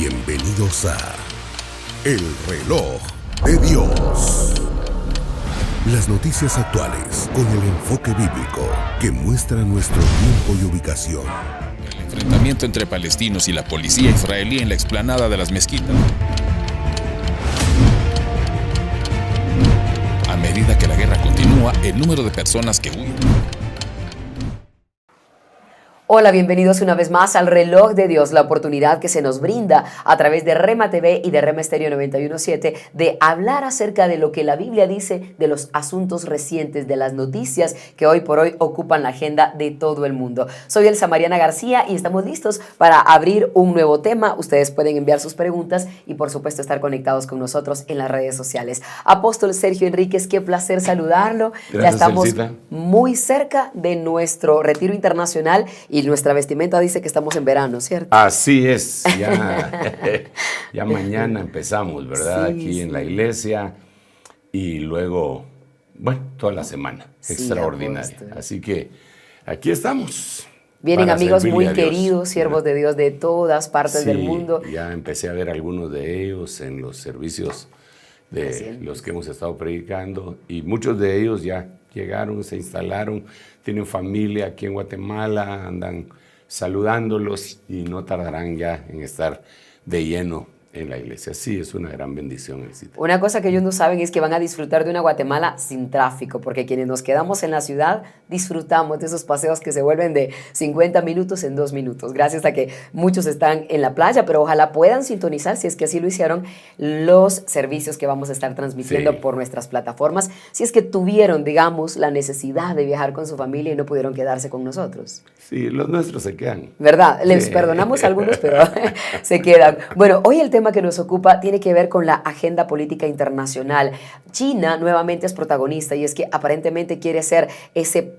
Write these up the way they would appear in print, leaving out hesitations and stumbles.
Bienvenidos a El Reloj de Dios. Las noticias actuales con el enfoque bíblico que muestra nuestro tiempo y ubicación. El enfrentamiento entre palestinos y la policía israelí en la explanada de las mezquitas. A medida que la guerra continúa, el número de personas que huyen. Hola, bienvenidos una vez más al Reloj de Dios, la oportunidad que se nos brinda a través de Rema TV y de Rema Estéreo 91.7 de hablar acerca de lo que la Biblia dice de los asuntos recientes, de las noticias que hoy por hoy ocupan la agenda de todo el mundo. Soy Elsa Mariana García y estamos listos para abrir un nuevo tema. Ustedes pueden enviar sus preguntas y por supuesto estar conectados con nosotros en las redes sociales. Apóstol Sergio Enríquez, qué placer saludarlo. Gracias, ya estamos Elsita. muy cerca de nuestro retiro internacional y nuestra vestimenta dice que estamos en verano, ¿cierto? Así es, ya mañana empezamos, ¿verdad? Sí, Aquí sí. en la iglesia y luego, bueno, toda la semana, Sí, extraordinaria. apóstol. Así que aquí estamos. Vienen para amigos servirle muy a Dios. queridos, siervos de Dios de todas partes del Sí, mundo. ya empecé a ver algunos de ellos en los servicios de Recientes. los que hemos estado predicando y muchos de ellos ya llegaron, se instalaron, tienen familia aquí en Guatemala, andan saludándolos y no tardarán ya en estar de lleno en la iglesia. Sí, es una gran bendición, Elsita. Una cosa que ellos no saben es que van a disfrutar de una Guatemala sin tráfico, porque quienes nos quedamos en la ciudad disfrutamos de esos paseos que se vuelven de 50 minutos en 2 minutos, gracias a que muchos están en la playa, pero ojalá puedan sintonizar, si es que así lo hicieron, los servicios que vamos a estar transmitiendo Sí. por nuestras plataformas, si es que tuvieron, digamos, la necesidad de viajar con su familia y no pudieron quedarse con nosotros. Sí, los nuestros se quedan. ¿Verdad? Les Sí. perdonamos a algunos, pero se quedan. Bueno, hoy el tema que nos ocupa tiene que ver con la agenda política internacional. China nuevamente es protagonista y es que aparentemente quiere ser ese,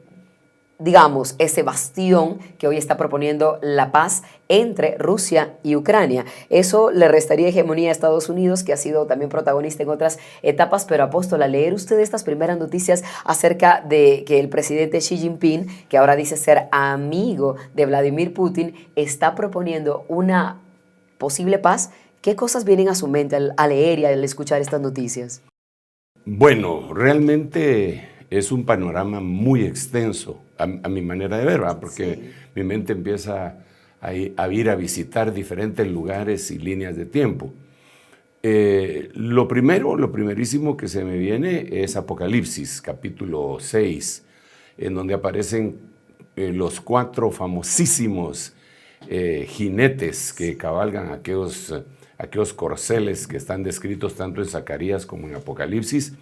digamos, ese bastión que hoy está proponiendo la paz entre Rusia y Ucrania. Eso le restaría hegemonía a Estados Unidos, que ha sido también protagonista en otras etapas, pero apóstol, al leer usted estas primeras noticias acerca de que el presidente Xi Jinping, que ahora dice ser amigo de Vladimir Putin, está proponiendo una posible paz, ¿qué cosas vienen a su mente al leer y al escuchar estas noticias? Bueno, realmente es un panorama muy extenso a mi manera de ver, ¿verdad? Porque Sí. mi mente empieza a ir a visitar diferentes lugares y líneas de tiempo. Lo primerísimo que se me viene es Apocalipsis, capítulo 6, en donde aparecen los 4 famosísimos jinetes que cabalgan aquellos corceles que están descritos tanto en Zacarías como en Apocalipsis.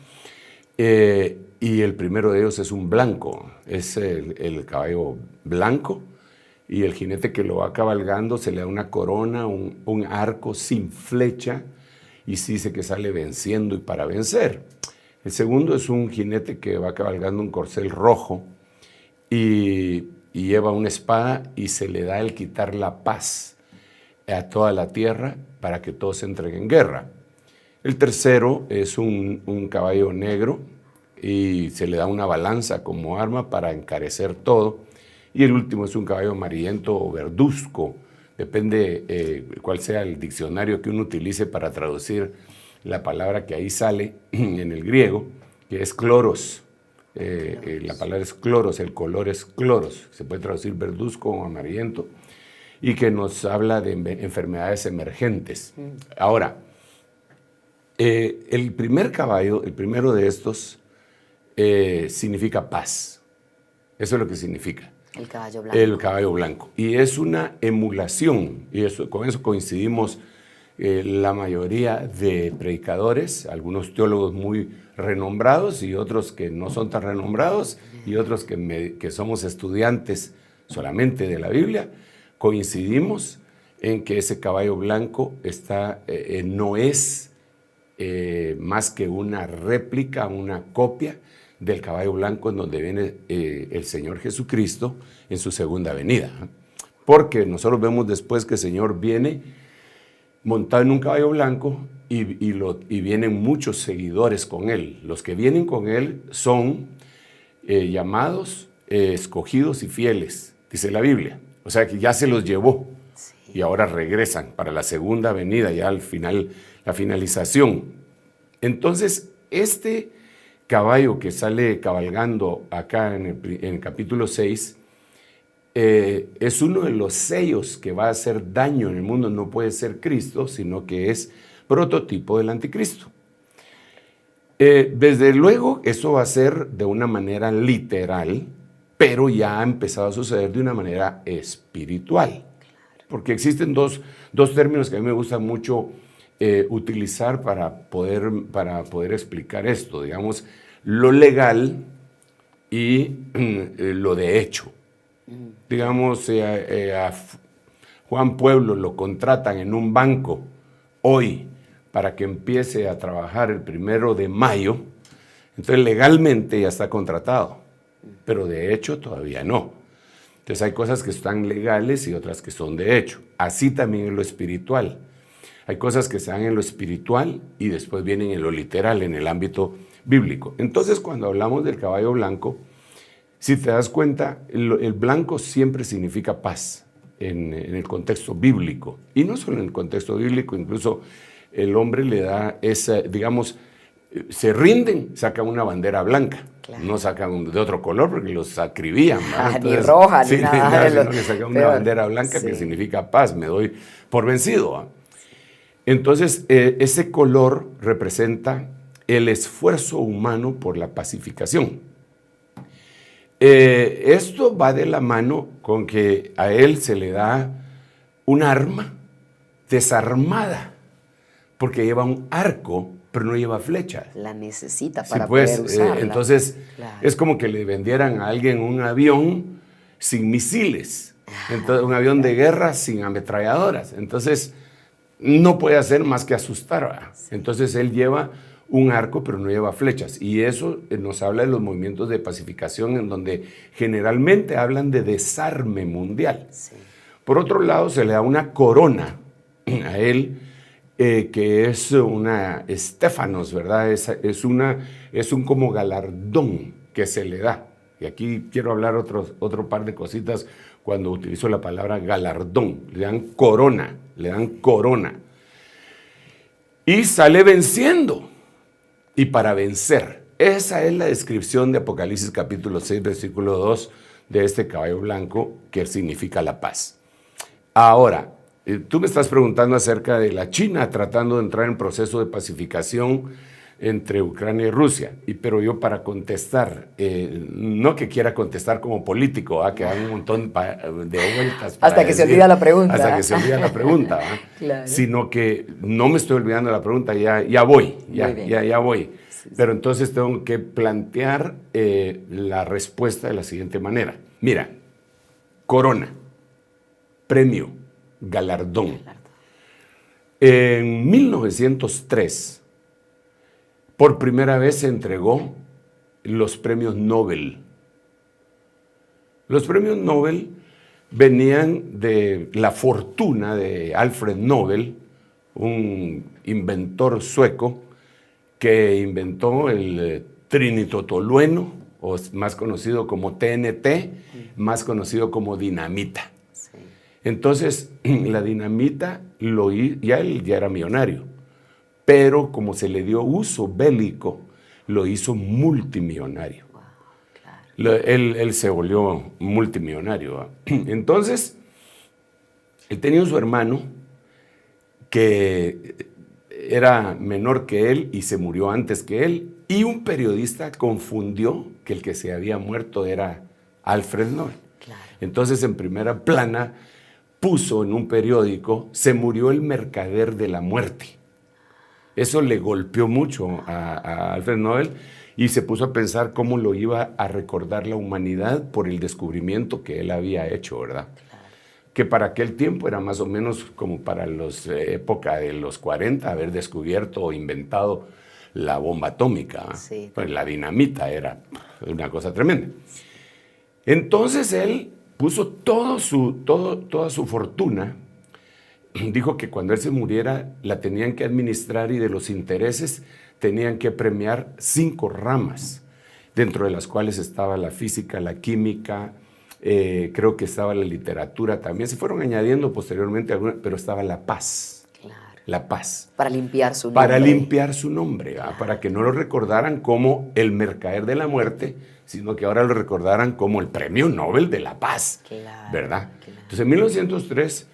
Y el primero de ellos es un blanco, es el caballo blanco, y el jinete que lo va cabalgando se le da una corona, un arco sin flecha, y se dice que sale venciendo y para vencer. El segundo es un jinete que va cabalgando un corcel rojo y lleva una espada y se le da el quitar la paz a toda la tierra para que todos entren en guerra. El tercero es un caballo negro y se le da una balanza como arma para encarecer todo. Y el último es un caballo amarillento o verduzco, depende cuál sea el diccionario que uno utilice para traducir la palabra que ahí sale en el griego, que es cloros. La palabra es cloros, el color es cloros, se puede traducir verduzco o amarillento, y que nos habla de enfermedades emergentes. Ahora, el primer caballo, el primero de estos, significa paz. Eso es lo que significa. El caballo blanco. El caballo blanco. Y es una emulación, y con eso coincidimos la mayoría de predicadores, algunos teólogos muy renombrados y otros que no son tan renombrados, y otros que somos estudiantes solamente de la Biblia, coincidimos en que ese caballo blanco no es más que una réplica, una copia del caballo blanco en donde viene el Señor Jesucristo en su segunda venida. Porque nosotros vemos después que el Señor viene montado en un caballo blanco y vienen muchos seguidores con Él. Los que vienen con Él son llamados, escogidos y fieles, dice la Biblia. O sea que ya se los llevó. y ahora regresan para la segunda venida, ya al final, la finalización. Entonces, este caballo que sale cabalgando acá en el capítulo 6, es uno de los sellos que va a hacer daño en el mundo. No puede ser Cristo, sino que es prototipo del anticristo. Desde luego, eso va a ser de una manera literal, pero ya ha empezado a suceder de una manera espiritual. Porque existen dos términos que a mí me gusta mucho utilizar para poder explicar esto, digamos, lo legal y lo de hecho. Digamos, a Juan Pueblo lo contratan en un banco hoy para que empiece a trabajar el 1 de mayo, entonces legalmente ya está contratado, pero de hecho todavía no. Entonces hay cosas que están legales y otras que son de hecho. Así también en lo espiritual. Hay cosas que se dan en lo espiritual y después vienen en lo literal, en el ámbito bíblico. Entonces, cuando hablamos del caballo blanco, si te das cuenta, el blanco siempre significa paz en el contexto bíblico. Y no solo en el contexto bíblico, incluso el hombre le da esa, digamos, se rinden, sacan una bandera blanca. Claro. No sacan de otro color porque los acribían. Ni roja, sí, ni nada. Sino que sacan una bandera blanca que significa paz, me doy por vencido. Entonces, ese color representa el esfuerzo humano por la pacificación. Esto va de la mano con que a él se le da un arma desarmada, porque lleva un arco, pero no lleva flechas. La necesita para sí, pues, poder usarla. Entonces, claro. Es como que le vendieran a alguien un avión sin misiles, entonces, un avión de guerra sin ametralladoras. Entonces, no puede hacer más que asustar. Sí. Entonces, él lleva un arco, pero no lleva flechas. Y eso nos habla de los movimientos de pacificación, en donde generalmente hablan de desarme mundial. Sí. Por otro lado, se le da una corona a él, que es una estéfanos, ¿verdad? Es un como galardón que se le da. Y aquí quiero hablar otro par de cositas cuando utilizo la palabra galardón. Le dan corona. Y sale venciendo. Y para vencer. Esa es la descripción de Apocalipsis capítulo 6, versículo 2 de este caballo blanco, que significa la paz. Ahora, tú me estás preguntando acerca de la China tratando de entrar en proceso de pacificación entre Ucrania y Rusia. Pero yo para contestar, no que quiera contestar como político, que haga un montón de vueltas. Hasta que se olvida la pregunta. Hasta que se olvida la pregunta. Claro. Sino que no me estoy olvidando la pregunta, ya voy. Sí. Pero entonces tengo que plantear la respuesta de la siguiente manera. Mira, corona, premio, galardón. En 1903, por primera vez se entregó los premios Nobel. Los premios Nobel venían de la fortuna de Alfred Nobel, un inventor sueco que inventó el trinitotolueno, o más conocido como TNT, más conocido como dinamita. Sí. Entonces, la dinamita él ya era millonario, pero como se le dio uso bélico, lo hizo multimillonario. Wow, claro. Él se volvió multimillonario. Entonces, él tenía su hermano que era menor que él y se murió antes que él, y un periodista confundió que el que se había muerto era Alfred Nobel. Claro. Entonces, en primera plana, puso en un periódico: se murió el mercader de la muerte. Eso le golpeó mucho a Alfred Nobel y se puso a pensar cómo lo iba a recordar la humanidad por el descubrimiento que él había hecho, ¿verdad? Claro. Que para aquel tiempo era más o menos como para la época de los 40, haber descubierto o inventado la bomba atómica. Sí. Pues la dinamita era una cosa tremenda. Entonces él puso toda su fortuna. Dijo que cuando él se muriera la tenían que administrar y de los intereses tenían que premiar 5 ramas, dentro de las cuales estaba la física, la química, creo que estaba la literatura también. Se fueron añadiendo posteriormente algunas, pero estaba la paz. Claro. La paz. Para limpiar su nombre. Para limpiar su nombre, claro. Para que no lo recordaran como el mercader de la muerte, sino que ahora lo recordaran como el premio Nobel de la paz, claro, ¿verdad? Claro. Entonces en 1903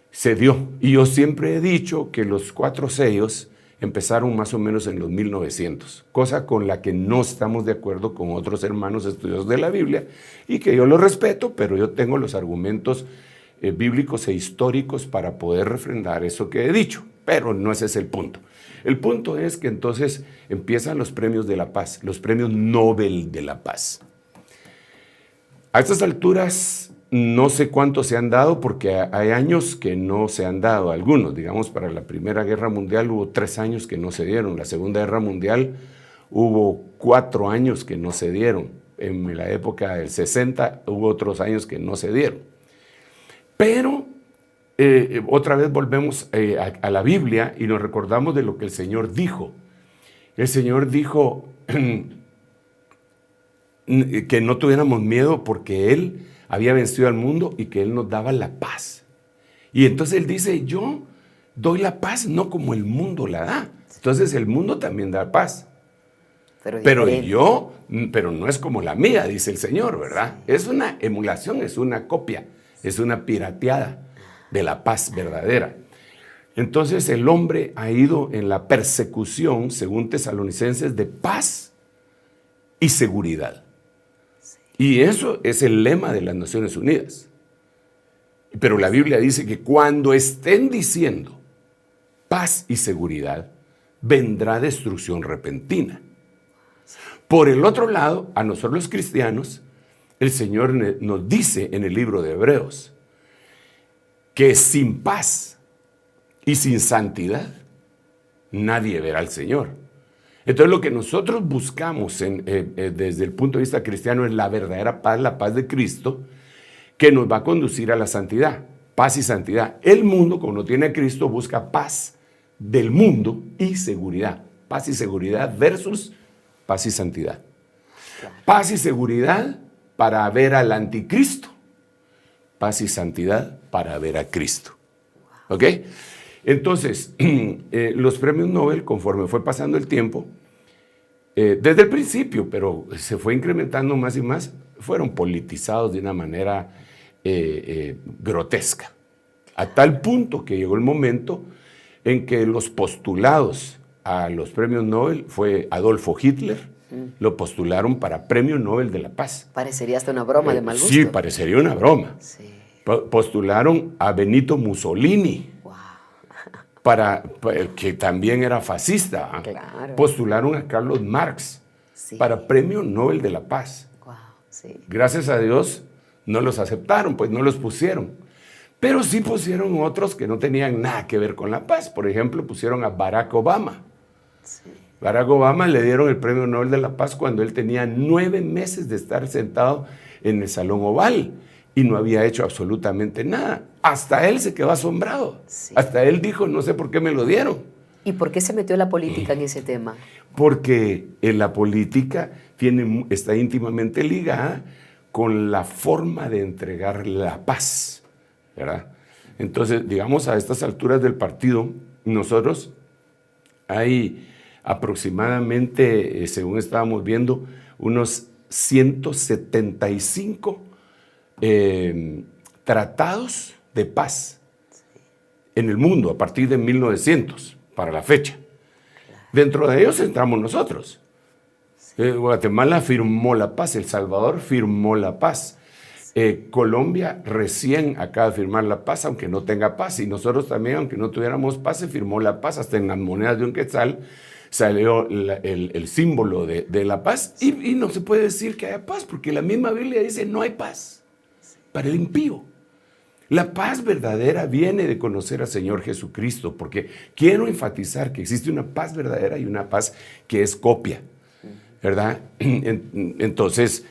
se dio, y yo siempre he dicho que los 4 sellos empezaron más o menos en los 1900, cosa con la que no estamos de acuerdo con otros hermanos estudiosos de la Biblia, y que yo lo respeto, pero yo tengo los argumentos bíblicos e históricos para poder refrendar eso que he dicho, pero no ese es el punto. El punto es que entonces empiezan los premios de la paz, los premios Nobel de la paz. A estas alturas no sé cuántos se han dado, porque hay años que no se han dado algunos. Digamos, para la Primera Guerra Mundial hubo 3 años que no se dieron. La Segunda Guerra Mundial hubo 4 años que no se dieron. En la época del 60 hubo otros años que no se dieron. Pero otra vez volvemos a la Biblia y nos recordamos de lo que el Señor dijo. El Señor dijo que no tuviéramos miedo porque Él había vencido al mundo y que Él nos daba la paz. Y entonces Él dice, yo doy la paz no como el mundo la da. Entonces el mundo también da paz. Pero no es como la mía, dice el Señor, ¿verdad? Es una emulación, es una copia, es una pirateada de la paz verdadera. Entonces el hombre ha ido en la persecución, según Tesalonicenses, de paz y seguridad. Y eso es el lema de las Naciones Unidas. Pero la Biblia dice que cuando estén diciendo paz y seguridad, vendrá destrucción repentina. Por el otro lado, a nosotros los cristianos, el Señor nos dice en el libro de Hebreos que sin paz y sin santidad nadie verá al Señor. Entonces lo que nosotros buscamos desde el punto de vista cristiano es la verdadera paz, la paz de Cristo, que nos va a conducir a la santidad, paz y santidad. El mundo, como no tiene a Cristo, busca paz del mundo y seguridad. Paz y seguridad versus paz y santidad. Paz y seguridad para ver al anticristo. Paz y santidad para ver a Cristo. ¿Ok? Entonces, los premios Nobel, conforme fue pasando el tiempo, desde el principio, pero se fue incrementando más y más, fueron politizados de una manera grotesca. A tal punto que llegó el momento en que los postulados a los premios Nobel fue Adolfo Hitler, lo postularon para Premio Nobel de la Paz. Parecería hasta una broma de mal gusto. Sí, parecería una broma. Sí. Postularon a Benito Mussolini, que también era fascista. Claro. Postularon a Carlos Marx para Premio Nobel de la Paz. Wow, sí. Gracias a Dios no los aceptaron, pues no los pusieron. Pero sí pusieron otros que no tenían nada que ver con la paz. Por ejemplo, pusieron a Barack Obama. Sí. Barack Obama le dieron el Premio Nobel de la Paz cuando él tenía 9 meses de estar sentado en el Salón Oval y no había hecho absolutamente nada. Hasta él se quedó asombrado. Sí. Hasta él dijo, no sé por qué me lo dieron. ¿Y por qué se metió la política en ese tema? Porque en la política está íntimamente ligada con la forma de entregar la paz, ¿verdad? Entonces, digamos, a estas alturas del partido, nosotros hay aproximadamente, según estábamos viendo, unos 175 tratados de paz en el mundo a partir de 1900 para la fecha. Dentro de ellos entramos nosotros. Guatemala firmó la paz, El Salvador firmó la paz, Colombia recién acaba de firmar la paz, aunque no tenga paz, y nosotros también, aunque no tuviéramos paz, se firmó la paz. Hasta en las monedas de un quetzal salió el símbolo de la paz, y no se puede decir que haya paz, porque la misma Biblia dice no hay paz para el impío. La paz verdadera viene de conocer al Señor Jesucristo, porque quiero enfatizar que existe una paz verdadera y una paz que es copia, ¿verdad? Entonces,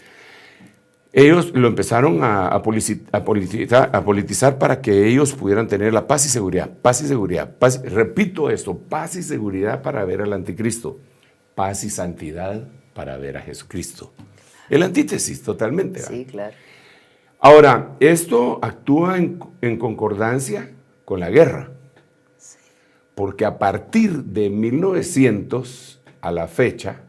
ellos lo empezaron a politizar para que ellos pudieran tener la paz y seguridad. Paz y seguridad. Repito esto, paz y seguridad para ver al anticristo. Paz y santidad para ver a Jesucristo. El antítesis, totalmente, ¿verdad? Sí, claro. Ahora, esto actúa en concordancia con la guerra, porque a partir de 1900 a la fecha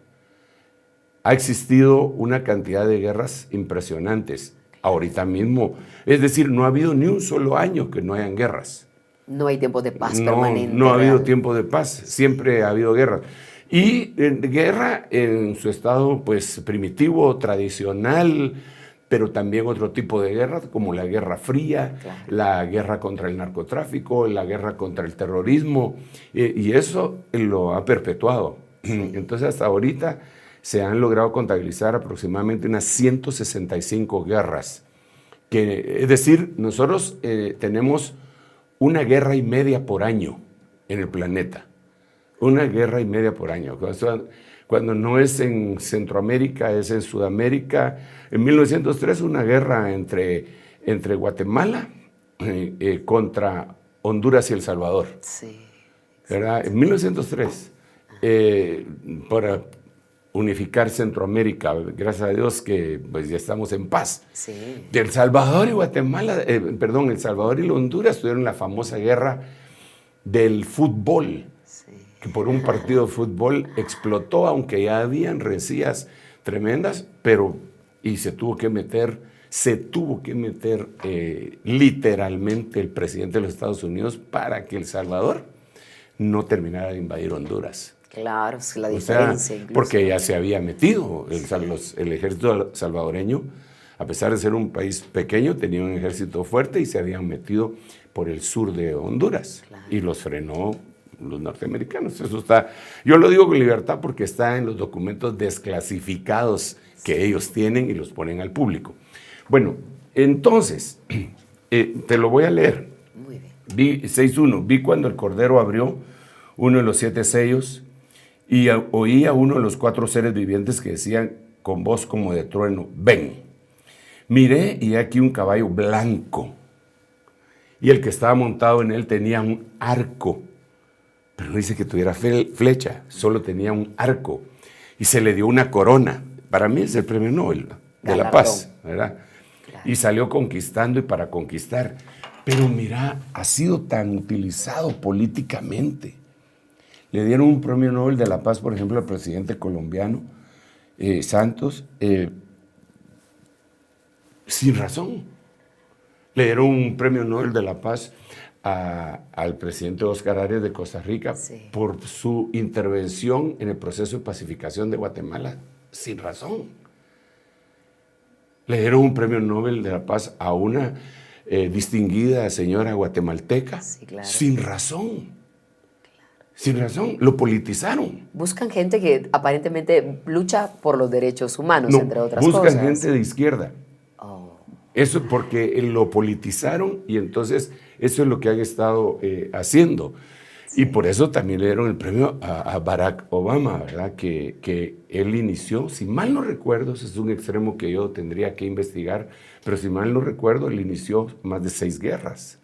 ha existido una cantidad de guerras impresionantes. Ahorita mismo, es decir, no ha habido ni un solo año que no hayan guerras. No hay tiempo de paz permanente. No ha habido real. tiempo de paz, siempre ha habido guerras. Y guerra en su estado pues primitivo, tradicional, pero también otro tipo de guerra, como la Guerra Fría, Claro. la guerra contra el narcotráfico, la guerra contra el terrorismo, y eso lo ha perpetuado. Sí. Entonces hasta ahorita se han logrado contabilizar aproximadamente unas 165 guerras. Es decir, nosotros tenemos una guerra y media por año en el planeta. Una guerra y media por año. Cuando no es en Centroamérica, es en Sudamérica. En 1903 una guerra entre Guatemala contra Honduras y El Salvador. Sí. ¿Verdad? En 1903, para unificar Centroamérica, gracias a Dios que pues, ya estamos en paz. Sí. De El Salvador y Guatemala, El Salvador y Honduras tuvieron la famosa guerra del fútbol, Sí. que por un partido de fútbol explotó, aunque ya habían rencillas tremendas, y se tuvo que meter literalmente el presidente de los Estados Unidos para que El Salvador no terminara de invadir Honduras. Claro, es la O sea, diferencia. Incluso. porque ya se había metido el ejército salvadoreño, a pesar de ser un país pequeño, tenía un ejército fuerte y se habían metido por el sur de Honduras. Claro. Y los frenó los norteamericanos. Eso está, yo lo digo con libertad porque está en los documentos desclasificados que ellos tienen y los ponen al público. Bueno, entonces, te lo voy a leer. Muy bien. Vi 6.1, vi cuando el Cordero abrió uno de los 7 sellos y oí a uno de los 4 seres vivientes que decían con voz como de trueno, ven. Miré y aquí un caballo blanco y el que estaba montado en él tenía un arco, pero no dice que tuviera flecha, solo tenía un arco y se le dio una corona. Para mí es el premio Nobel de la Paz, ¿verdad? Claro. Y salió conquistando y para conquistar. Pero mira, ha sido tan utilizado políticamente. Le dieron un premio Nobel de la Paz, por ejemplo, al presidente colombiano, Santos, sin razón. Le dieron un premio Nobel de la Paz al presidente Óscar Arias de Costa Rica Sí. por su intervención en el proceso de pacificación de Guatemala, sin razón. Le dieron un premio Nobel de la Paz a una distinguida señora guatemalteca, Sí, claro. sin razón. Sin razón, lo politizaron. Buscan gente que aparentemente lucha por los derechos humanos, No, entre otras buscan cosas. gente de izquierda. Oh, Eso porque lo politizaron y entonces eso es lo que han estado haciendo. Sí. Y por eso también le dieron el premio a Barack Obama, ¿verdad? Que él inició, si mal no recuerdo, ese es un extremo que yo tendría que investigar, pero si mal no recuerdo, él inició más de 6 guerras.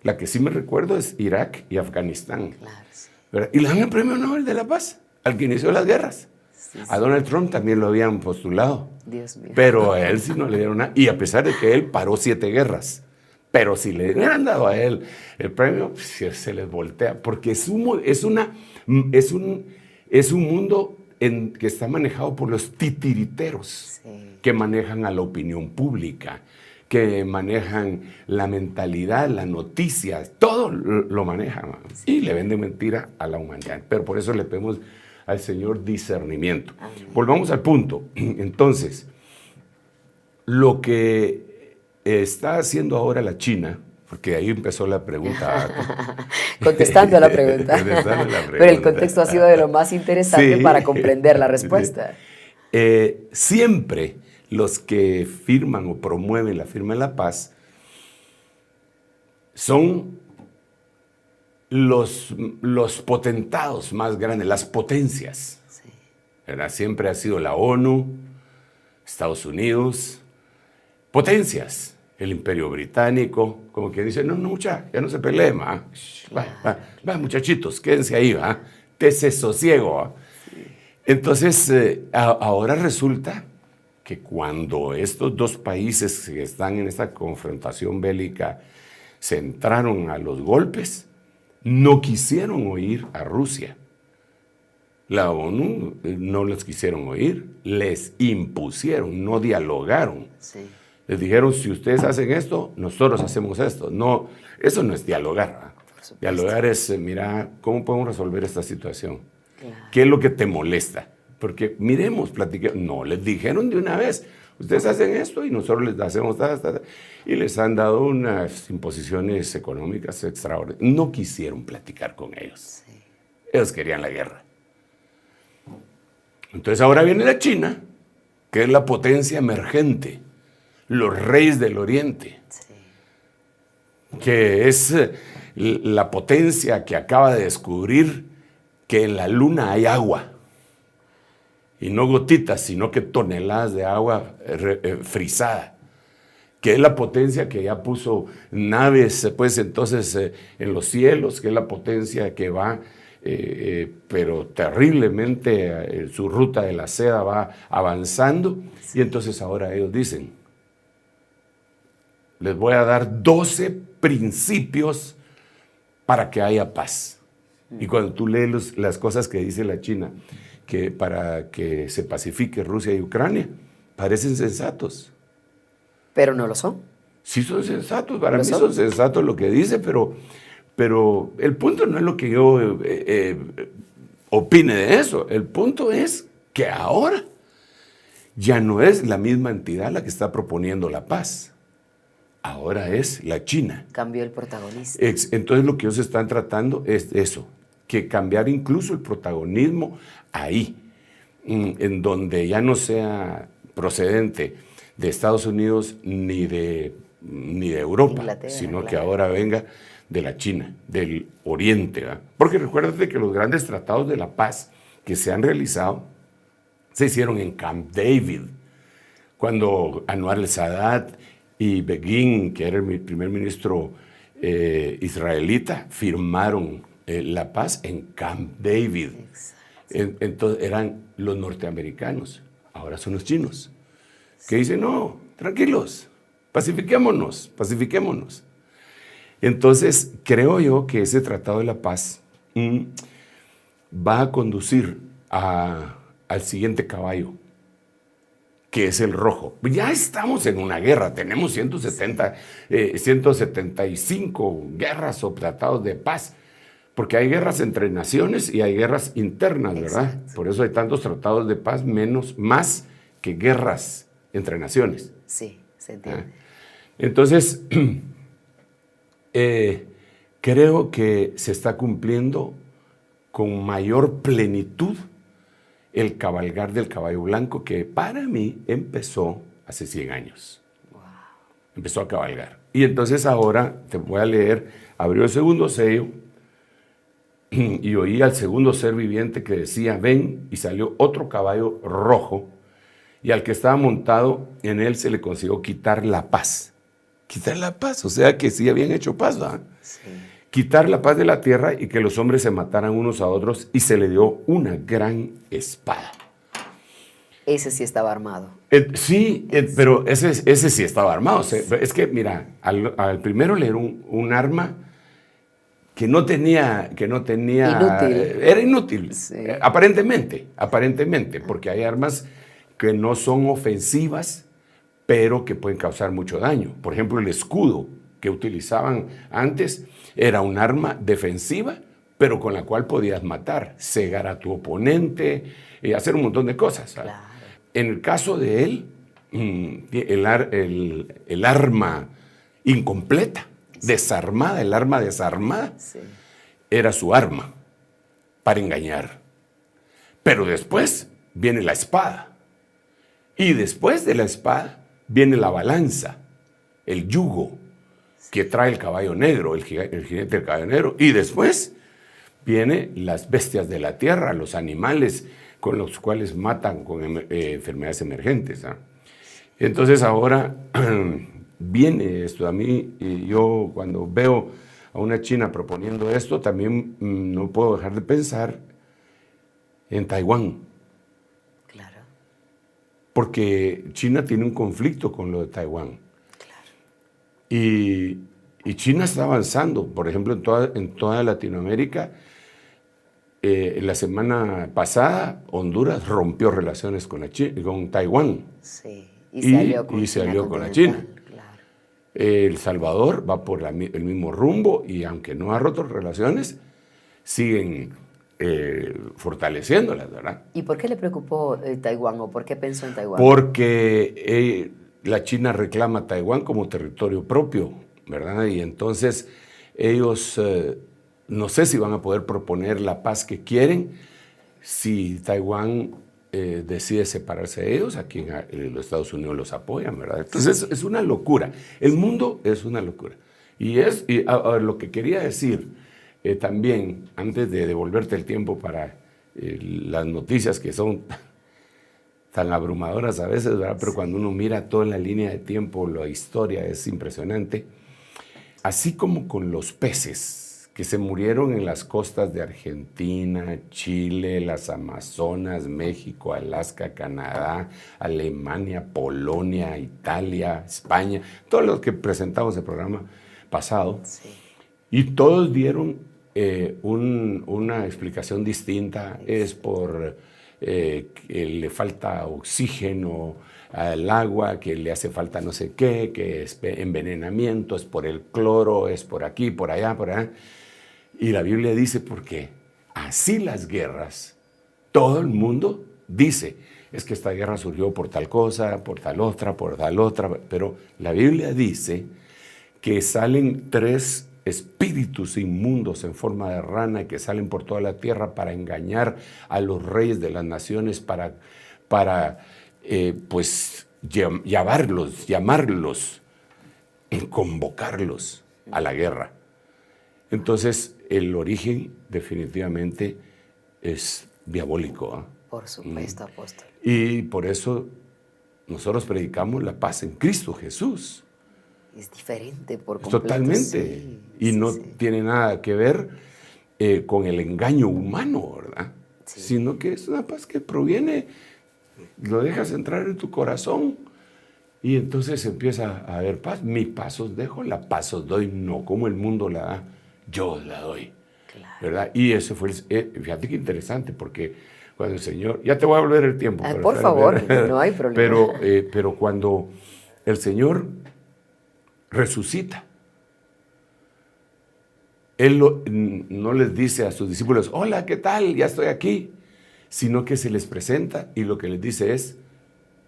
La que sí me recuerdo es Irak y Afganistán. claro, sí. ¿Verdad? Y le dan el premio Nobel de la Paz al que inició las guerras. Sí, A Donald Trump también lo habían postulado. Dios mío. Pero a él sí no le dieron nada. Y a pesar de que él paró 7 guerras. Pero si le hubieran dado a él el premio, pues, se les voltea. Porque es un mundo que está manejado por los titiriteros. Sí. Que manejan a la opinión pública, que manejan la mentalidad, la noticia, todo lo manejan. Sí. Y le venden mentira a la humanidad. Pero por eso le pedimos al Señor discernimiento. Amén. Volvamos al punto. Entonces, lo que está haciendo ahora la China, porque ahí empezó la pregunta. Contestando a la pregunta. Pero el contexto ha sido de lo más interesante sí. Para comprender la respuesta. Siempre los que firman o promueven la firma de la paz son los potentados más grandes, las potencias. Sí. Siempre ha sido la ONU, Estados Unidos, potencias, el Imperio Británico, como que dicen, no, ya no se peleen, va, muchachitos, quédense ahí, dese sosiego. Sí. Entonces, ahora resulta que cuando estos dos países que están en esta confrontación bélica se entraron a los golpes, no quisieron oír a Rusia. La ONU no les quisieron oír, les impusieron, no dialogaron. Sí. Les dijeron, si ustedes hacen esto, nosotros hacemos esto. No, eso no es dialogar. Dialogar es, mira, ¿cómo podemos resolver esta situación? Claro. ¿Qué es lo que te molesta? Porque miremos, platiquemos. No, les dijeron de una vez, ustedes hacen esto y nosotros les hacemos y les han dado unas imposiciones económicas extraordinarias. No quisieron platicar con ellos. Sí. Ellos querían la guerra. Entonces ahora viene la China, que es la potencia emergente, los reyes del Oriente, Sí. que es la potencia que acaba de descubrir que en la luna hay agua. Y no gotitas, sino que toneladas de agua frisada. Que es la potencia que ya puso naves, pues entonces, en los cielos, que es la potencia que va, pero terriblemente, su ruta de la seda va avanzando. Y entonces ahora ellos dicen, les voy a dar 12 principios para que haya paz. Y cuando tú lees las cosas que dice la China, que para que se pacifique Rusia y Ucrania, parecen sensatos. Pero no lo son. Sí son sensatos, para mí son sensatos lo que dice, pero el punto no es lo que yo opine de eso. El punto es que ahora ya no es la misma entidad la que está proponiendo la paz. Ahora es la China. Cambió el protagonista. Entonces lo que ellos están tratando es eso, que cambiar incluso el protagonismo ahí, en donde ya no sea procedente de Estados Unidos ni de Europa, Inglaterra, sino que ahora venga de la China, del Oriente. ¿Verdad? Porque recuérdate que los grandes tratados de la paz que se han realizado se hicieron en Camp David, cuando Anwar el-Sadat y Begin, que era el primer ministro israelita, firmaron la paz en Camp David. Entonces eran los norteamericanos, ahora son los chinos, que dicen, no, tranquilos, pacifiquémonos. Entonces creo yo que ese Tratado de la Paz va a conducir al siguiente caballo, que es el rojo. Ya estamos en una guerra, tenemos 175 guerras o tratados de paz, porque hay guerras entre naciones y hay guerras internas, ¿verdad? Exacto. Por eso hay tantos tratados de paz, más que guerras entre naciones. Sí, se entiende. Entonces, creo que se está cumpliendo con mayor plenitud el cabalgar del caballo blanco, que para mí empezó hace 100 años. Wow. Empezó a cabalgar. Y entonces ahora te voy a leer, abrió el segundo sello y oí al segundo ser viviente que decía, ven, y salió otro caballo rojo, y al que estaba montado en él se le consiguió quitar la paz. Quitar la paz, o sea que sí habían hecho paz, ¿verdad? Sí. Quitar la paz de la tierra y que los hombres se mataran unos a otros, y se le dio una gran espada. Ese sí estaba armado. Pero ese sí estaba armado. Es que, mira, al primero leer un arma que no tenía Inútil. Era inútil, Sí. aparentemente, porque hay armas que no son ofensivas, pero que pueden causar mucho daño. Por ejemplo, el escudo que utilizaban antes era un arma defensiva, pero con la cual podías matar, cegar a tu oponente, hacer un montón de cosas. ¿Sabes? Claro. En el caso de él, el arma incompleta, desarmada, el arma desarmada, Sí. era su arma para engañar. Pero después viene la espada. Y después de la espada viene la balanza, el yugo que trae el caballo negro, el jinete del caballo negro. Y después vienen las bestias de la tierra, los animales con los cuales matan con enfermedades emergentes. ¿Ah? Entonces ahora viene esto. A mí, yo cuando veo a una China proponiendo esto, también no puedo dejar de pensar en Taiwán. Claro. porque China tiene un conflicto con lo de Taiwán. Y China está avanzando, por ejemplo, en toda Latinoamérica. La semana pasada, Honduras rompió relaciones con Taiwán. Sí, Y se alió con la China. Claro. El Salvador va por el mismo rumbo y aunque no ha roto relaciones, siguen fortaleciéndolas, ¿verdad? ¿Y por qué le preocupó Taiwán o por qué pensó en Taiwán? Porque la China reclama Taiwán como territorio propio, ¿verdad? Y entonces ellos no sé si van a poder proponer la paz que quieren si Taiwán decide separarse de ellos, aquí en los Estados Unidos los apoyan, ¿verdad? Entonces es una locura. El mundo es una locura. Y lo que quería decir también, antes de devolverte el tiempo para las noticias que son tan abrumadoras a veces, ¿verdad? Pero cuando uno mira toda la línea de tiempo, la historia es impresionante. Así como con los peces que se murieron en las costas de Argentina, Chile, las Amazonas, México, Alaska, Canadá, Alemania, Polonia, Italia, España, todos los que presentamos el programa pasado, sí. Y todos dieron una explicación distinta. Es por que le falta oxígeno al agua, que le hace falta no sé qué, que es envenenamiento, es por el cloro, es por aquí, por allá, por allá. Y la Biblia dice, porque así las guerras, todo el mundo dice, es que esta guerra surgió por tal cosa, por tal otra, pero la Biblia dice que salen 3 espíritus inmundos en forma de rana que salen por toda la tierra para engañar a los reyes de las naciones, para llamarlos, convocarlos a la guerra. Entonces, el origen definitivamente es diabólico. ¿Eh? Por supuesto, apóstol. Y por eso nosotros predicamos la paz en Cristo Jesús. Es diferente por completo. Totalmente. Sí, y no tiene nada que ver con el engaño humano, ¿verdad? Sí. Sino que es una paz que proviene, lo dejas entrar en tu corazón y entonces empieza a haber paz. Mi paz os dejo, la paz os doy, no como el mundo la da, yo os la doy. Claro. ¿Verdad? Y eso fue, fíjate qué interesante, porque cuando el Señor, ya te voy a volver el tiempo. Por favor, no hay problema. Pero cuando el Señor resucita, Él no les dice a sus discípulos, hola, ¿qué tal? Ya estoy aquí, sino que se les presenta y lo que les dice es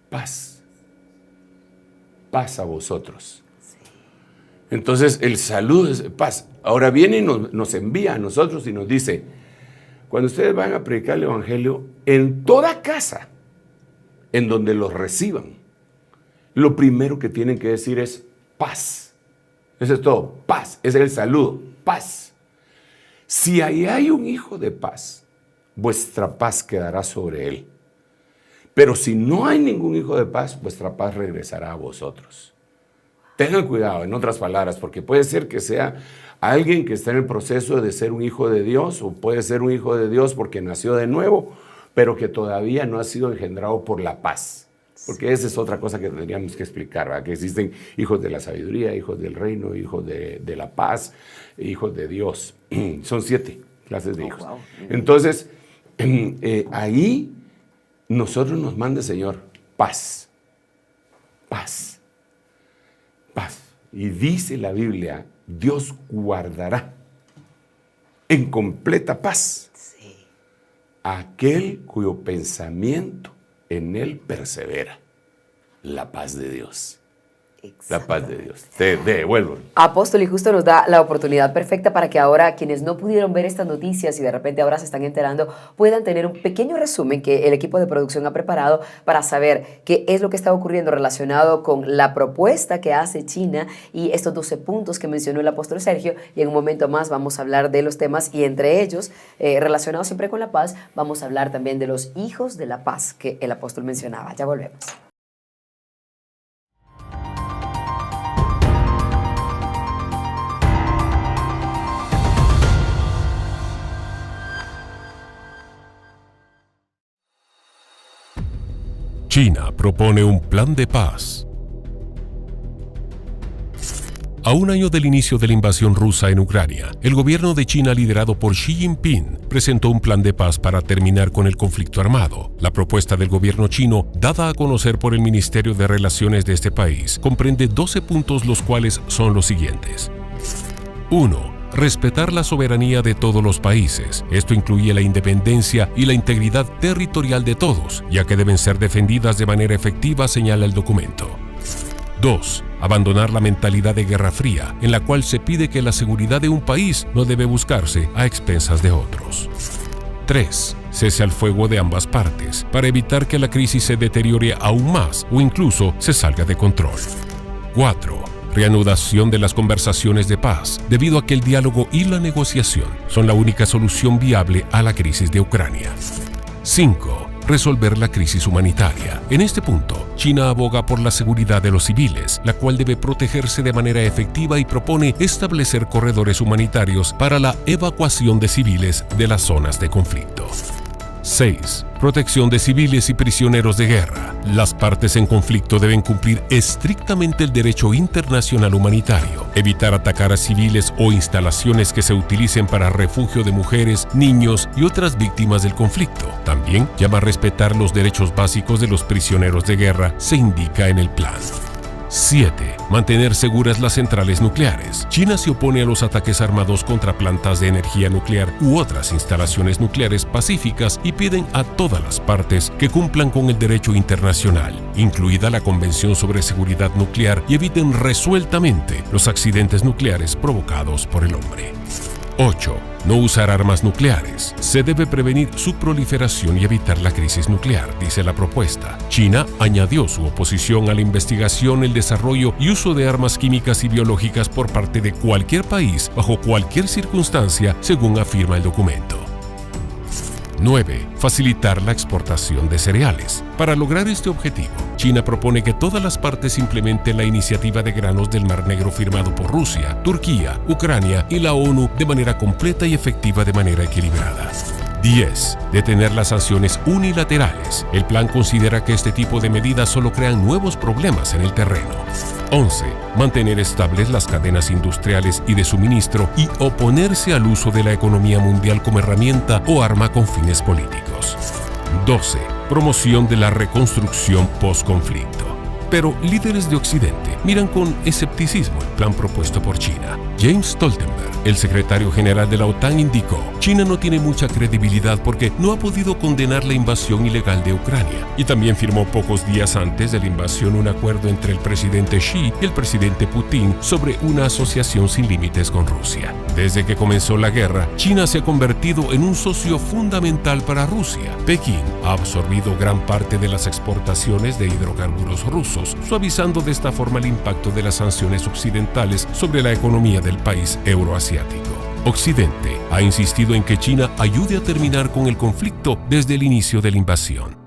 paz, paz a vosotros. Sí. Entonces el saludo es paz. Ahora viene y nos envía a nosotros y nos dice, cuando ustedes van a predicar el evangelio, en toda casa en donde los reciban, lo primero que tienen que decir es paz. Eso es todo, paz, ese es el saludo, paz. Si ahí hay un hijo de paz, vuestra paz quedará sobre él. Pero si no hay ningún hijo de paz, vuestra paz regresará a vosotros. Tengan cuidado, en otras palabras, porque puede ser que sea alguien que está en el proceso de ser un hijo de Dios, o puede ser un hijo de Dios porque nació de nuevo, pero que todavía no ha sido engendrado por la paz. Porque esa es otra cosa que tendríamos que explicar, ¿verdad? Que existen hijos de la sabiduría, hijos del reino, hijos de la paz, hijos de Dios. Son 7 clases de hijos. Wow. Entonces, ahí nosotros nos manda el Señor paz, paz, paz. Y dice la Biblia, Dios guardará en completa paz a aquel cuyo pensamiento en él persevera. La paz de Dios. La paz de Dios. Te devuelvo. Apóstol, y justo nos da la oportunidad perfecta para que ahora quienes no pudieron ver estas noticias y de repente ahora se están enterando, puedan tener un pequeño resumen que el equipo de producción ha preparado para saber qué es lo que está ocurriendo relacionado con la propuesta que hace China y estos 12 puntos que mencionó el apóstol Sergio. Y en un momento más vamos a hablar de los temas y entre ellos, relacionados siempre con la paz, vamos a hablar también de los hijos de la paz que el apóstol mencionaba. Ya volvemos. China propone un plan de paz. A un año del inicio de la invasión rusa en Ucrania, el gobierno de China liderado por Xi Jinping presentó un plan de paz para terminar con el conflicto armado. La propuesta del gobierno chino, dada a conocer por el Ministerio de Relaciones de este país, comprende 12 puntos, los cuales son los siguientes. 1. Respetar la soberanía de todos los países. Esto incluye la independencia y la integridad territorial de todos, ya que deben ser defendidas de manera efectiva, señala el documento. 2. Abandonar la mentalidad de Guerra Fría, en la cual se pide que la seguridad de un país no debe buscarse a expensas de otros. 3. Cese al fuego de ambas partes, para evitar que la crisis se deteriore aún más o incluso se salga de control. 4. Reanudación de las conversaciones de paz, debido a que el diálogo y la negociación son la única solución viable a la crisis de Ucrania. 5. Resolver la crisis humanitaria. En este punto, China aboga por la seguridad de los civiles, la cual debe protegerse de manera efectiva y propone establecer corredores humanitarios para la evacuación de civiles de las zonas de conflicto. 6. Protección de civiles y prisioneros de guerra. Las partes en conflicto deben cumplir estrictamente el derecho internacional humanitario, evitar atacar a civiles o instalaciones que se utilicen para refugio de mujeres, niños y otras víctimas del conflicto. También llama a respetar los derechos básicos de los prisioneros de guerra, se indica en el plan. 7. Mantener seguras las centrales nucleares. China se opone a los ataques armados contra plantas de energía nuclear u otras instalaciones nucleares pacíficas y piden a todas las partes que cumplan con el derecho internacional, incluida la Convención sobre Seguridad Nuclear, y eviten resueltamente los accidentes nucleares provocados por el hombre. 8. No usar armas nucleares. Se debe prevenir su proliferación y evitar la crisis nuclear, dice la propuesta. China añadió su oposición a la investigación, el desarrollo y uso de armas químicas y biológicas por parte de cualquier país, bajo cualquier circunstancia, según afirma el documento. 9. Facilitar la exportación de cereales. Para lograr este objetivo, China propone que todas las partes implementen la iniciativa de granos del Mar Negro firmado por Rusia, Turquía, Ucrania y la ONU de manera completa y efectiva de manera equilibrada. 10. Detener las sanciones unilaterales. El plan considera que este tipo de medidas solo crean nuevos problemas en el terreno. 11. Mantener estables las cadenas industriales y de suministro y oponerse al uso de la economía mundial como herramienta o arma con fines políticos. 12. Promoción de la reconstrucción post-conflicto. Pero líderes de Occidente miran con escepticismo el plan propuesto por China. James Stoltenberg, el secretario general de la OTAN, indicó: China no tiene mucha credibilidad porque no ha podido condenar la invasión ilegal de Ucrania. Y también firmó pocos días antes de la invasión un acuerdo entre el presidente Xi y el presidente Putin sobre una asociación sin límites con Rusia. Desde que comenzó la guerra, China se ha convertido en un socio fundamental para Rusia. Pekín ha absorbido gran parte de las exportaciones de hidrocarburos rusos, suavizando de esta forma el impacto de las sanciones occidentales sobre la economía del país euroasiático. Occidente ha insistido en que China ayude a terminar con el conflicto desde el inicio de la invasión.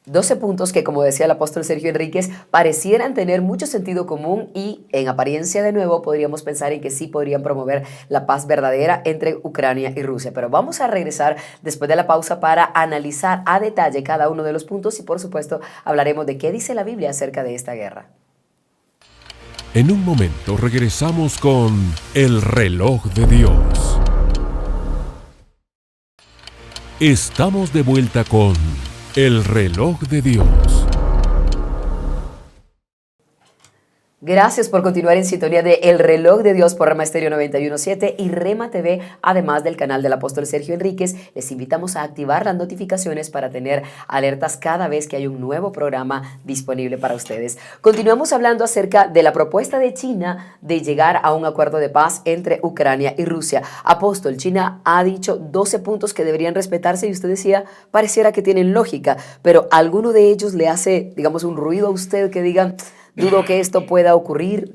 Doce puntos que, como decía el apóstol Sergio Enríquez, parecieran tener mucho sentido común y, en apariencia de nuevo, podríamos pensar en que sí podrían promover la paz verdadera entre Ucrania y Rusia. Pero vamos a regresar después de la pausa para analizar a detalle cada uno de los puntos y, por supuesto, hablaremos de qué dice la Biblia acerca de esta guerra. En un momento regresamos con El Reloj de Dios. Estamos de vuelta con El Reloj de Dios. Gracias por continuar en sintonía de El Reloj de Dios por Rema Estéreo 91.7 y Rema TV, además del canal del apóstol Sergio Enríquez. Les invitamos a activar las notificaciones para tener alertas cada vez que hay un nuevo programa disponible para ustedes. Continuamos hablando acerca de la propuesta de China de llegar a un acuerdo de paz entre Ucrania y Rusia. Apóstol, China ha dicho 12 puntos que deberían respetarse y usted decía, pareciera que tienen lógica, pero ¿alguno de ellos le hace, digamos, un ruido a usted que diga: dudo que esto pueda ocurrir?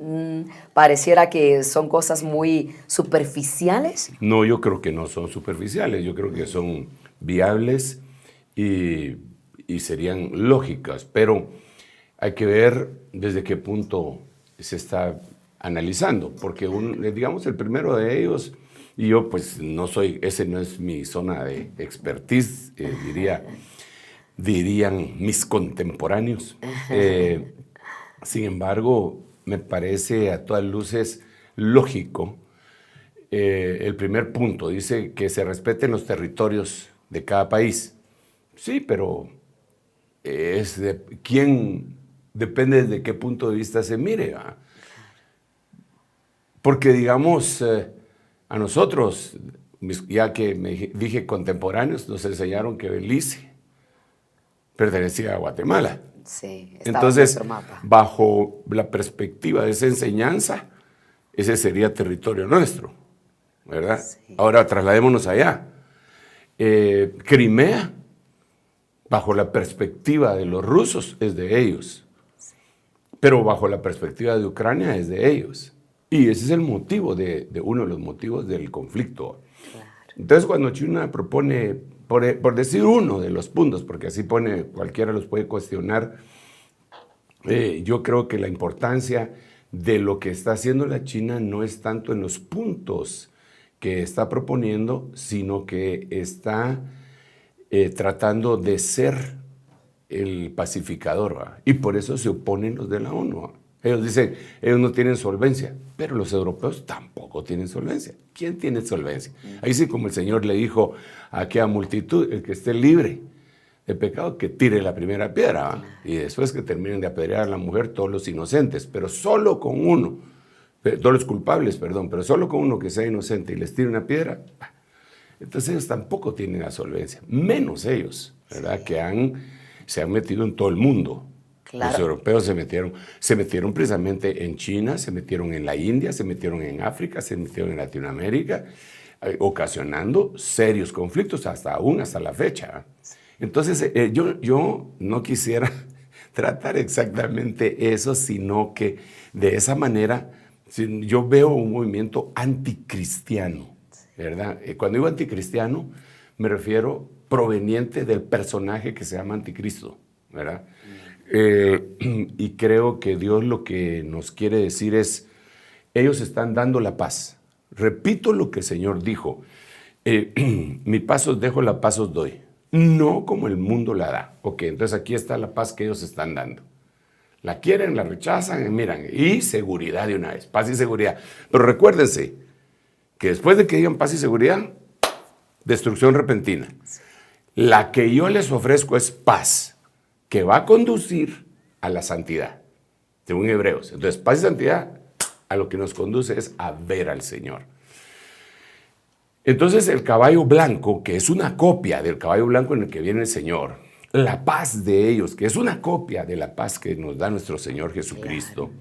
Pareciera que son cosas muy superficiales. No, yo creo que no son superficiales, yo creo que son viables y serían lógicas, pero hay que ver desde qué punto se está analizando, porque digamos el primero de ellos Y yo pues no soy, ese no es mi zona de expertise, dirían mis contemporáneos. Sin embargo, me parece a todas luces lógico. El primer punto dice que se respeten los territorios de cada país. Sí, pero quién depende de qué punto de vista se mire, ¿verdad? Porque digamos, a nosotros, ya que dije contemporáneos, nos enseñaron que Belice pertenecía a Guatemala. Sí, entonces, bajo la perspectiva de esa enseñanza, ese sería territorio nuestro, ¿verdad? Sí. Ahora trasladémonos allá. Crimea, bajo la perspectiva de los rusos, es de ellos. Sí. Pero bajo la perspectiva de Ucrania, es de ellos. Y ese es el motivo de uno de los motivos del conflicto. Claro. Entonces, cuando China propone, por decir uno de los puntos, porque así pone, cualquiera los puede cuestionar, yo creo que la importancia de lo que está haciendo la China no es tanto en los puntos que está proponiendo, sino que está tratando de ser el pacificador, ¿va? Y por eso se oponen los de la ONU, ¿va? Ellos dicen, ellos no tienen solvencia, pero los europeos tampoco tienen solvencia. ¿Quién tiene solvencia? Ahí sí, como el Señor le dijo a aquella multitud, el que esté libre de pecado, que tire la primera piedra, ¿va? Y después que terminen de apedrear a la mujer todos los inocentes, pero solo con uno, todos los culpables, perdón, pero solo con uno que sea inocente y les tire una piedra, entonces ellos tampoco tienen la solvencia, menos ellos, ¿verdad? Sí. Que se han metido en todo el mundo. Claro. Los europeos se metieron precisamente en China, se metieron en la India, se metieron en África, se metieron en Latinoamérica, ocasionando serios conflictos hasta la fecha. Entonces, yo no quisiera tratar exactamente eso, sino que de esa manera yo veo un movimiento anticristiano, ¿verdad? Cuando digo anticristiano, me refiero proveniente del personaje que se llama Anticristo, ¿verdad? Y creo que Dios lo que nos quiere decir es, ellos están dando la paz. Repito lo que el Señor dijo, mi paz os dejo, la paz os doy. No como el mundo la da. Ok, entonces aquí está la paz que ellos están dando. La quieren, la rechazan, miran, y seguridad de una vez, paz y seguridad. Pero recuérdense que después de que digan paz y seguridad, destrucción repentina. La que yo les ofrezco es paz, que va a conducir a la santidad, según Hebreos. Entonces, paz y santidad a lo que nos conduce es a ver al Señor. Entonces, el caballo blanco, que es una copia del caballo blanco en el que viene el Señor, la paz de ellos, que es una copia de la paz que nos da nuestro Señor Jesucristo,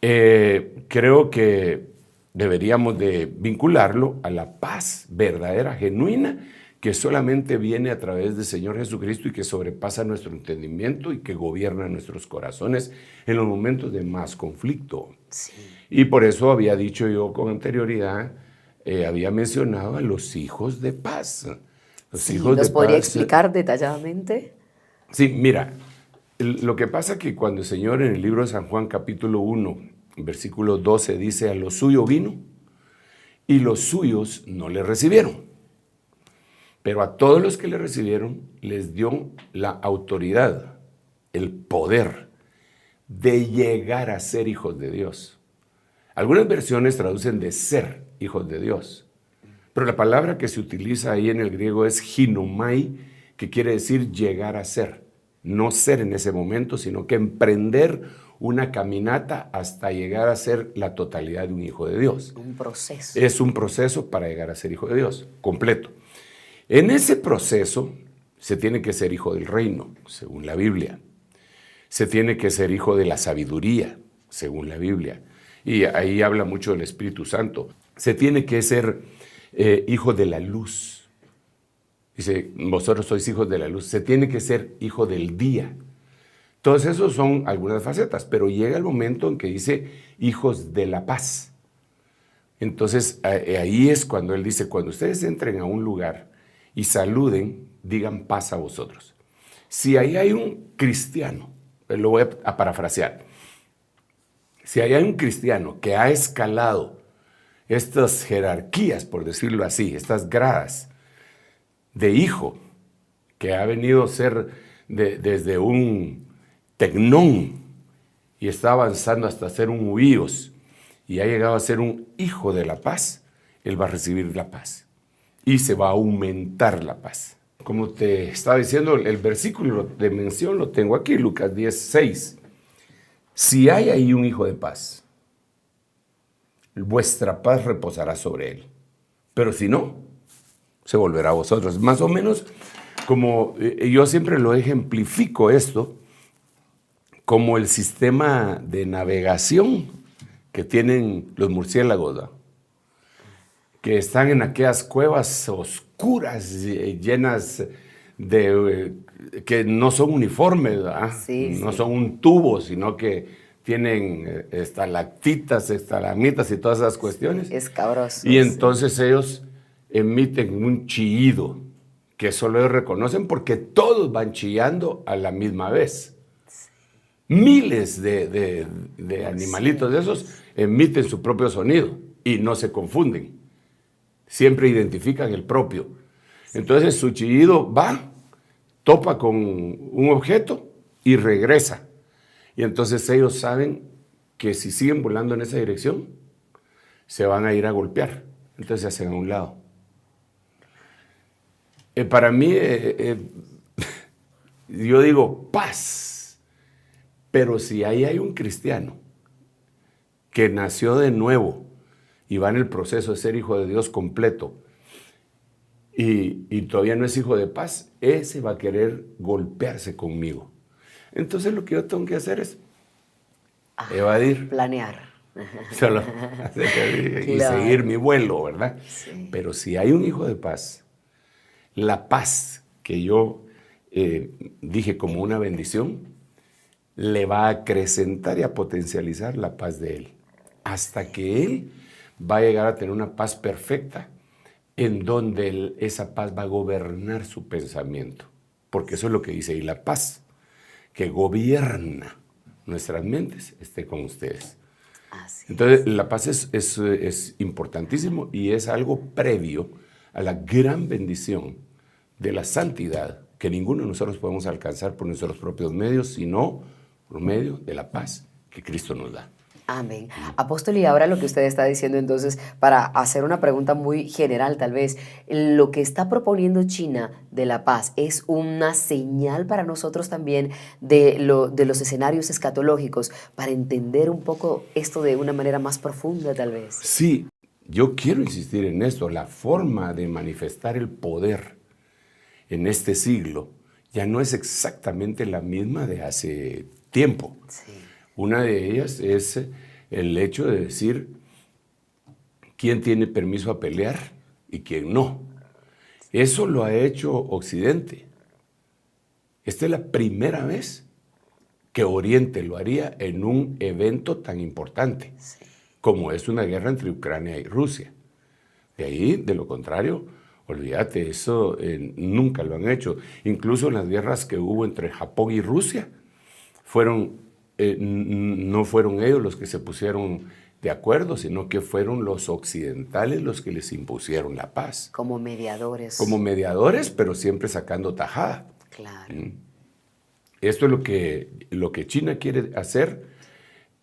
creo que deberíamos de vincularlo a la paz verdadera, genuina, que solamente viene a través del Señor Jesucristo y que sobrepasa nuestro entendimiento y que gobierna nuestros corazones en los momentos de más conflicto. Sí. Y por eso había dicho yo con anterioridad, había mencionado a los hijos de paz. ¿Los podría explicar detalladamente? Sí, mira, lo que pasa es que cuando el Señor en el libro de San Juan capítulo 1, versículo 12 dice, a lo suyo vino y los suyos no le recibieron. Pero a todos los que le recibieron les dio la autoridad, el poder de llegar a ser hijos de Dios. Algunas versiones traducen de ser hijos de Dios. Pero la palabra que se utiliza ahí en el griego es ginomai, que quiere decir llegar a ser. No ser en ese momento, sino que emprender una caminata hasta llegar a ser la totalidad de un hijo de Dios. Un proceso. Es un proceso para llegar a ser hijo de Dios, completo. En ese proceso se tiene que ser hijo del reino, según la Biblia. Se tiene que ser hijo de la sabiduría, según la Biblia. Y ahí habla mucho del Espíritu Santo. Se tiene que ser hijo de la luz. Dice, vosotros sois hijos de la luz. Se tiene que ser hijo del día. Todos esos son algunas facetas, pero llega el momento en que dice hijos de la paz. Entonces ahí es cuando él dice, cuando ustedes entren a un lugar y saluden, digan paz a vosotros. Si ahí hay un cristiano, lo voy a parafrasear, si ahí hay un cristiano que ha escalado estas jerarquías, por decirlo así, estas gradas de hijo que ha venido a ser desde un tecnón y está avanzando hasta ser un huíos y ha llegado a ser un hijo de la paz, él va a recibir la paz y se va a aumentar la paz. Como te estaba diciendo, el versículo de mención lo tengo aquí, Lucas 10:6. Si hay ahí un hijo de paz, vuestra paz reposará sobre él. Pero si no, se volverá a vosotros. Más o menos, como yo siempre lo ejemplifico esto, como el sistema de navegación que tienen los murciélagos, ¿no? Que están en aquellas cuevas oscuras, llenas de que no son uniformes, ¿verdad? Sí, no sí. son un tubo, sino que tienen estalactitas, estalagmitas y todas esas cuestiones. Escabrosos. Y entonces ellos emiten un chillido, que solo ellos reconocen porque todos van chillando a la misma vez. Miles de animalitos de esos emiten su propio sonido y no se confunden. Siempre identifican el propio. Entonces su chillido va, topa con un objeto y regresa. Y entonces ellos saben que si siguen volando en esa dirección, se van a ir a golpear. Entonces se hacen a un lado. Para mí, yo digo paz. Pero si ahí hay un cristiano que nació de nuevo y va en el proceso de ser hijo de Dios completo y todavía no es hijo de paz, ese va a querer golpearse conmigo. Entonces lo que yo tengo que hacer es evadir. Planear. Solo y Claro. seguir mi vuelo, ¿verdad? Sí. Pero si hay un hijo de paz, la paz que yo dije como una bendición, le va a acrecentar y a potencializar la paz de él, hasta que él va a llegar a tener una paz perfecta, en donde esa paz va a gobernar su pensamiento, porque eso es lo que dice ahí, la paz que gobierna nuestras mentes esté con ustedes. Así. Entonces, la paz es importantísimo y es algo previo a la gran bendición de la santidad que ninguno de nosotros podemos alcanzar por nuestros propios medios, sino por medio de la paz que Cristo nos da. Amén. Apóstol, y ahora lo que usted está diciendo entonces, para hacer una pregunta muy general tal vez, lo que está proponiendo China de la paz es una señal para nosotros también de los escenarios escatológicos, para entender un poco esto de una manera más profunda tal vez. Sí, yo quiero insistir en esto, la forma de manifestar el poder en este siglo ya no es exactamente la misma de hace tiempo. Sí. Una de ellas es el hecho de decir quién tiene permiso a pelear y quién no. Eso lo ha hecho Occidente. Esta es la primera vez que Oriente lo haría en un evento tan importante como es una guerra entre Ucrania y Rusia. De ahí, de lo contrario, olvídate, eso nunca lo han hecho. Incluso en las guerras que hubo entre Japón y Rusia, no fueron ellos los que se pusieron de acuerdo, sino que fueron los occidentales los que les impusieron la paz. Como mediadores. Como mediadores, pero siempre sacando tajada. Claro. Esto es lo que China quiere hacer,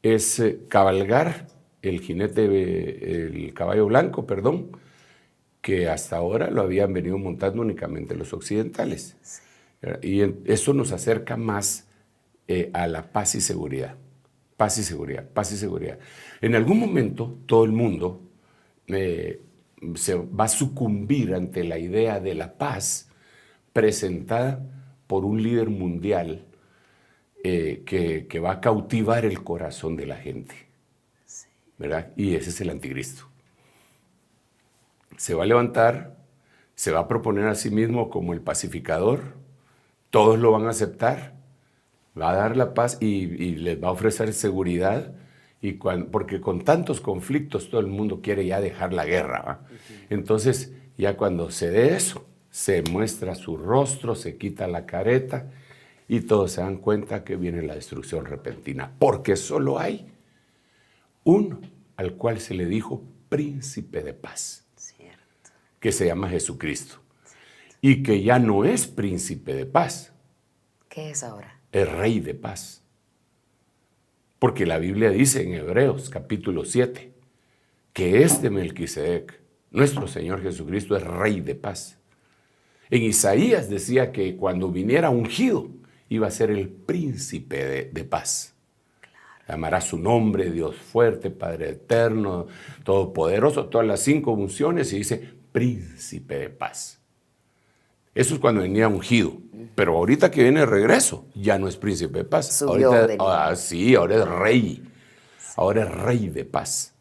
es cabalgar el caballo blanco, que hasta ahora lo habían venido montando únicamente los occidentales. Sí. Y eso nos acerca más a la paz y seguridad. Paz y seguridad, paz y seguridad. En algún momento todo el mundo se va a sucumbir ante la idea de la paz presentada por un líder mundial que va a cautivar el corazón de la gente, ¿verdad? Y ese es el anticristo. Se va a levantar, se va a proponer a sí mismo como el pacificador, todos lo van a aceptar, va a dar la paz y les va a ofrecer seguridad, porque con tantos conflictos todo el mundo quiere ya dejar la guerra, ¿va? Entonces, ya cuando se dé eso, se muestra su rostro, se quita la careta y todos se dan cuenta que viene la destrucción repentina, porque solo hay uno al cual se le dijo príncipe de paz, Cierto. que se llama Jesucristo, y que ya no es príncipe de paz, ¿Qué es ahora? es rey de paz. Porque la Biblia dice en Hebreos capítulo 7 que este Melquisedec, nuestro Señor Jesucristo, es rey de paz. En Isaías decía que cuando viniera ungido iba a ser el príncipe de paz. Llamará su nombre Dios fuerte, Padre eterno, todopoderoso, todas las 5 unciones, y dice príncipe de paz. Eso es cuando venía ungido. Pero ahorita que viene de regreso, ya no es príncipe de paz. Subió de nivel. Sí, ahora es rey. Ahora es rey de paz.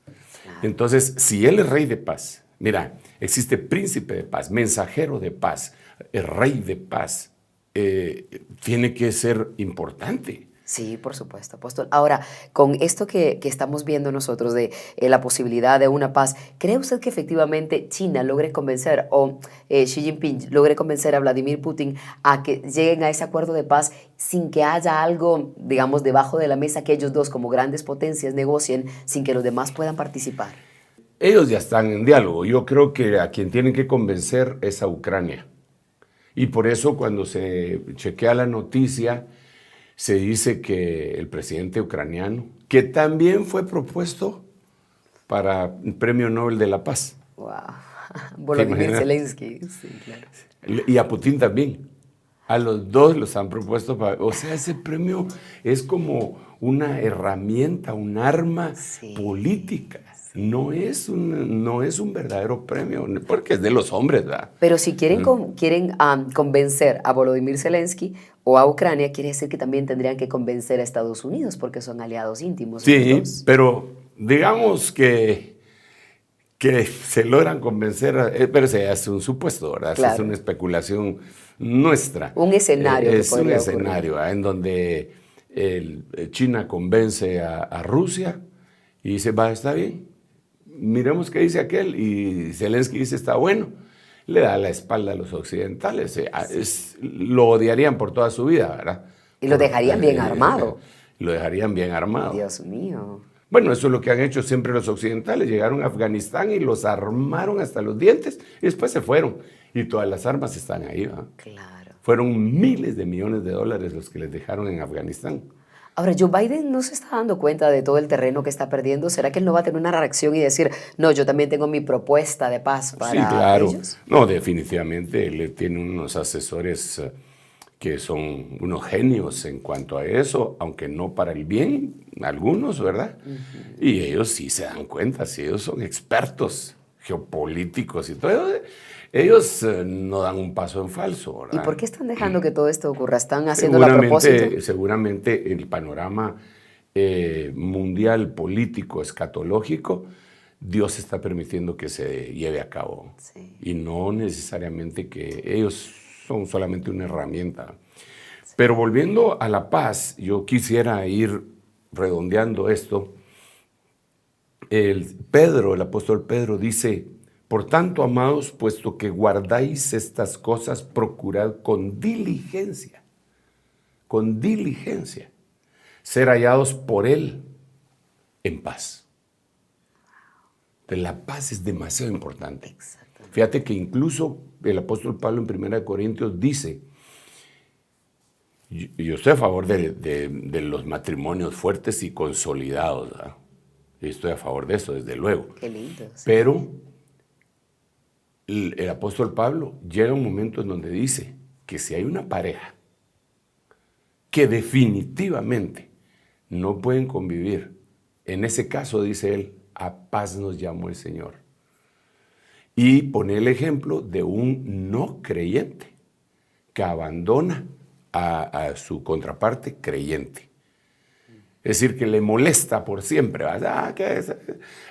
Entonces, si él es rey de paz, mira, existe príncipe de paz, mensajero de paz, rey de paz, tiene que ser importante. Sí, por supuesto, apóstol. Ahora, con esto que estamos viendo nosotros de la posibilidad de una paz, ¿cree usted que efectivamente China logre convencer o Xi Jinping logre convencer a Vladimir Putin a que lleguen a ese acuerdo de paz sin que haya algo, digamos, debajo de la mesa que ellos dos como grandes potencias negocien sin que los demás puedan participar? Ellos ya están en diálogo. Yo creo que a quien tienen que convencer es a Ucrania. Y por eso cuando se chequea la noticia, se dice que el presidente ucraniano, que también fue propuesto para el Premio Nobel de la Paz. Wow. Volodymyr Zelensky, sí, claro. Y a Putin también. A los dos los han propuesto para... O sea, ese premio es como una herramienta, un arma política. No es un verdadero premio, porque es de los hombres, ¿verdad? Pero si quieren, convencer a Volodymyr Zelensky o a Ucrania, quiere decir que también tendrían que convencer a Estados Unidos, porque son aliados íntimos. Sí, pero digamos que se logran convencer, pero se hace un supuesto, ¿verdad? Claro. Es una especulación nuestra. Un escenario. Es un escenario, ¿verdad? En donde China convence a Rusia y dice, va, está bien. Miremos qué dice aquel, y Zelensky dice, está bueno, le da la espalda a los occidentales, lo odiarían por toda su vida, ¿verdad? Y lo dejarían bien armado. Lo dejarían bien armado. Dios mío. Bueno, eso es lo que han hecho siempre los occidentales, llegaron a Afganistán y los armaron hasta los dientes, y después se fueron, y todas las armas están ahí, ¿verdad? Claro. Fueron miles de millones de dólares los que les dejaron en Afganistán. Ahora, Joe Biden no se está dando cuenta de todo el terreno que está perdiendo. ¿Será que él no va a tener una reacción y decir, no, yo también tengo mi propuesta de paz para ellos? Sí, claro. No, definitivamente él tiene unos asesores que son unos genios en cuanto a eso, aunque no para el bien, algunos, ¿verdad? Y ellos sí se dan cuenta, sí, ellos son expertos geopolíticos y todo. Ellos no dan un paso en falso, ¿verdad? ¿Y por qué están dejando que todo esto ocurra? ¿Están haciéndolo a propósito? Seguramente el panorama mundial, político, escatológico, Dios está permitiendo que se lleve a cabo. Sí. Y no necesariamente que ellos son solamente una herramienta. Sí. Pero volviendo a la paz, yo quisiera ir redondeando esto. El apóstol Pedro dice, por tanto, amados, puesto que guardáis estas cosas, procurad con diligencia, ser hallados por Él en paz. La paz es demasiado importante. Fíjate que incluso el apóstol Pablo en 1 Corintios dice, yo estoy a favor de los matrimonios fuertes y consolidados, ¿verdad? Yo estoy a favor de eso, desde luego. Qué lindo. Sí. Pero el apóstol Pablo llega un momento en donde dice que si hay una pareja que definitivamente no pueden convivir, en ese caso, dice él, a paz nos llamó el Señor. Y pone el ejemplo de un no creyente que abandona a su contraparte creyente. Es decir, que le molesta por siempre, ¿verdad? Que es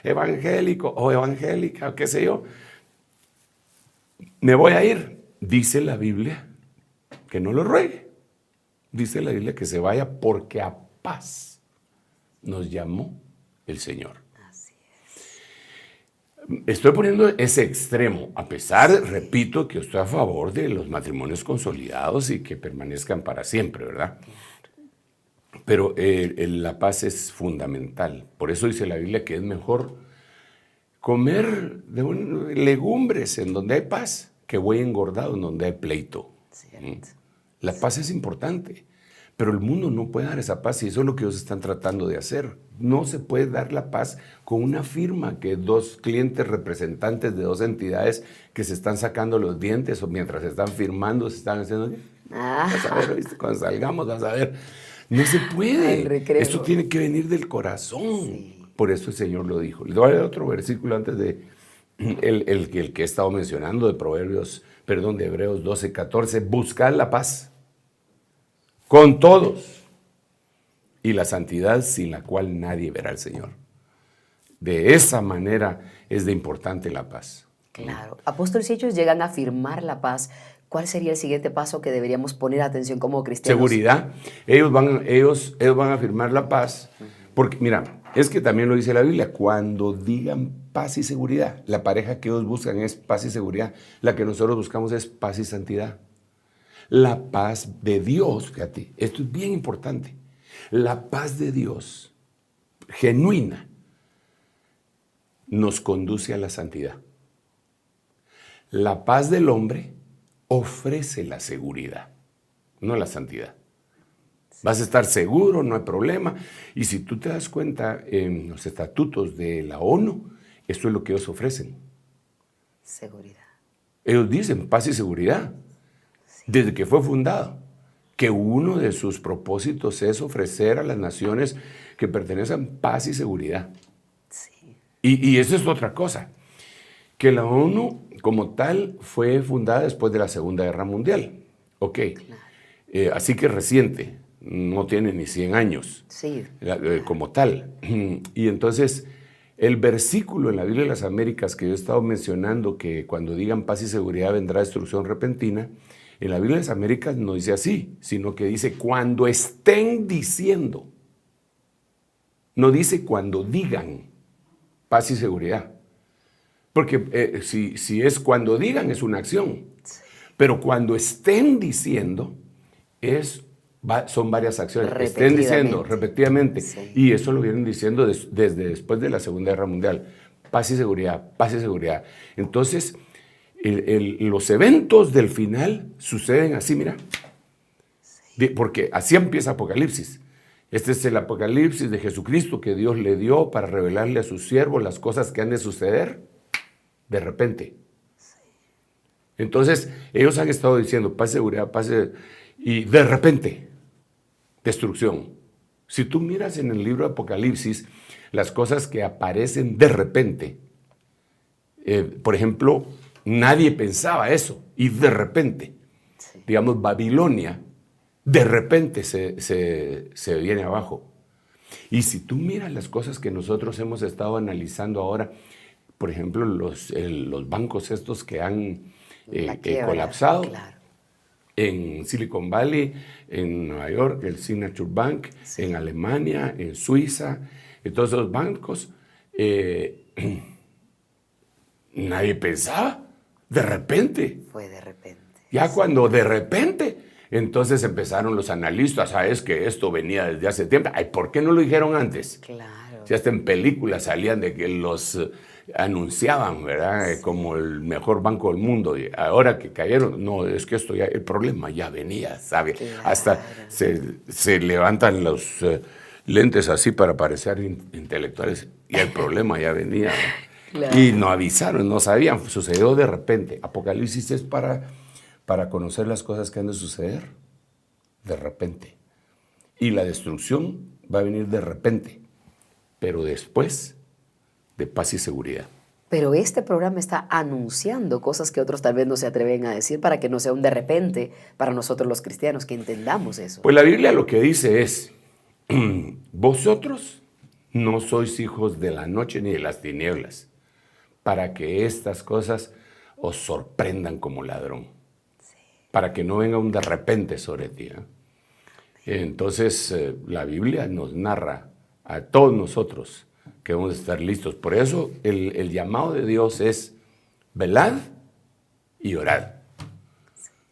evangélico o evangélica, o qué sé yo. Me voy a ir. Dice la Biblia que no lo ruegue. Dice la Biblia que se vaya porque a paz nos llamó el Señor. Así es. Estoy poniendo ese extremo, a pesar, repito, que estoy a favor de los matrimonios consolidados y que permanezcan para siempre, ¿verdad? Pero la paz es fundamental. Por eso dice la Biblia que es mejor comer legumbres en donde hay paz que voy engordado en donde hay pleito. Cierto. La paz es importante, pero el mundo no puede dar esa paz y eso es lo que ellos están tratando de hacer. No se puede dar la paz con una firma que dos clientes representantes de dos entidades que se están sacando los dientes o mientras están firmando se están haciendo... Vas a ver, ¿viste? Cuando salgamos vas a ver. No se puede. Esto tiene que venir del corazón. Sí. Por eso el Señor lo dijo. Le voy a leer otro versículo antes de el que he estado mencionando de Hebreos 12, 14. Buscad la paz con todos y la santidad sin la cual nadie verá al Señor. De esa manera es de importante la paz. Claro. Apóstol, si ellos llegan a firmar la paz, ¿cuál sería el siguiente paso que deberíamos poner atención como cristianos? Seguridad. Ellos van a firmar la paz. Porque, mira, es que también lo dice la Biblia, cuando digan paz y seguridad, la pareja que ellos buscan es paz y seguridad, la que nosotros buscamos es paz y santidad. La paz de Dios, fíjate, esto es bien importante, la paz de Dios, genuina, nos conduce a la santidad. La paz del hombre ofrece la seguridad, no la santidad. Vas a estar seguro, no hay problema. Y si tú te das cuenta, en los estatutos de la ONU, esto es lo que ellos ofrecen. Seguridad. Ellos dicen paz y seguridad. Sí. Desde que fue fundado, que uno de sus propósitos es ofrecer a las naciones que pertenecen paz y seguridad. Sí. Y eso es otra cosa. Que la ONU, como tal, fue fundada después de la Segunda Guerra Mundial. Ok. Claro. Así que reciente. No tiene ni 100 años, sí, como tal. Y entonces, el versículo en la Biblia de las Américas que yo he estado mencionando, que cuando digan paz y seguridad vendrá destrucción repentina, en la Biblia de las Américas no dice así, sino que dice cuando estén diciendo. No dice cuando digan paz y seguridad. Porque si es cuando digan es una acción, pero cuando estén diciendo son varias acciones. Estén diciendo repetidamente. Sí. Y eso lo vienen diciendo desde después de la Segunda Guerra Mundial. Paz y seguridad, paz y seguridad. Entonces, los eventos del final suceden así, mira. Sí. Porque así empieza Apocalipsis. Este es el Apocalipsis de Jesucristo que Dios le dio para revelarle a sus siervos las cosas que han de suceder de repente. Sí. Entonces, ellos han estado diciendo paz y seguridad, paz y seguridad. Y de repente, destrucción. Si tú miras en el libro de Apocalipsis las cosas que aparecen de repente, por ejemplo, nadie pensaba eso, y de repente, sí, digamos, Babilonia, de repente se viene abajo. Y si tú miras las cosas que nosotros hemos estado analizando ahora, por ejemplo, los bancos estos que han colapsado, claro, en Silicon Valley, en Nueva York, el Signature Bank, sí, en Alemania, en Suiza, en todos esos bancos, nadie pensaba, de repente. Fue de repente. Ya sí, cuando de repente, entonces empezaron los analistas, sabes que esto venía desde hace tiempo, ay, ¿por qué no lo dijeron antes? Claro. Si hasta en películas salían de que los anunciaban, ¿verdad? Sí. Como el mejor banco del mundo. Y ahora que cayeron, no, es que esto ya, el problema ya venía, ¿sabe? Claro. Hasta se levantan los lentes así para parecer intelectuales y el problema ya venía. Claro. Y no avisaron, no sabían, sucedió de repente. Apocalipsis es para conocer las cosas que han de suceder de repente. Y la destrucción va a venir de repente, pero después de paz y seguridad. Pero este programa está anunciando cosas que otros tal vez no se atreven a decir para que no sea un de repente para nosotros los cristianos, que entendamos eso. Pues la Biblia lo que dice es, vosotros no sois hijos de la noche ni de las tinieblas, para que estas cosas os sorprendan como ladrón, sí, para que no venga un de repente sobre ti, ¿eh? Entonces la Biblia nos narra a todos nosotros que vamos a estar listos. Por eso el llamado de Dios es velad y orad.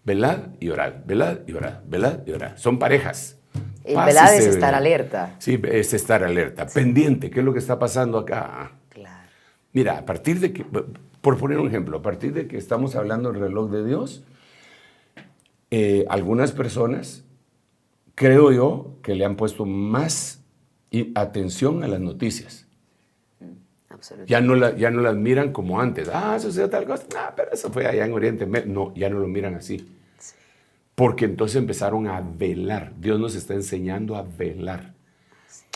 Velad y orad, velad y orad, velad y orad. Son parejas. El velad es estar alerta. Sí, es estar alerta, sí, pendiente. ¿Qué es lo que está pasando acá? Claro. Mira, a partir de que, por poner un ejemplo, a partir de que estamos hablando del reloj de Dios, algunas personas, creo yo, que le han puesto más atención a las noticias. Ya no las miran como antes. Sucedió tal cosa. Pero eso fue allá en Oriente Medio. No, ya no lo miran así. Sí. Porque entonces empezaron a velar. Dios nos está enseñando a velar.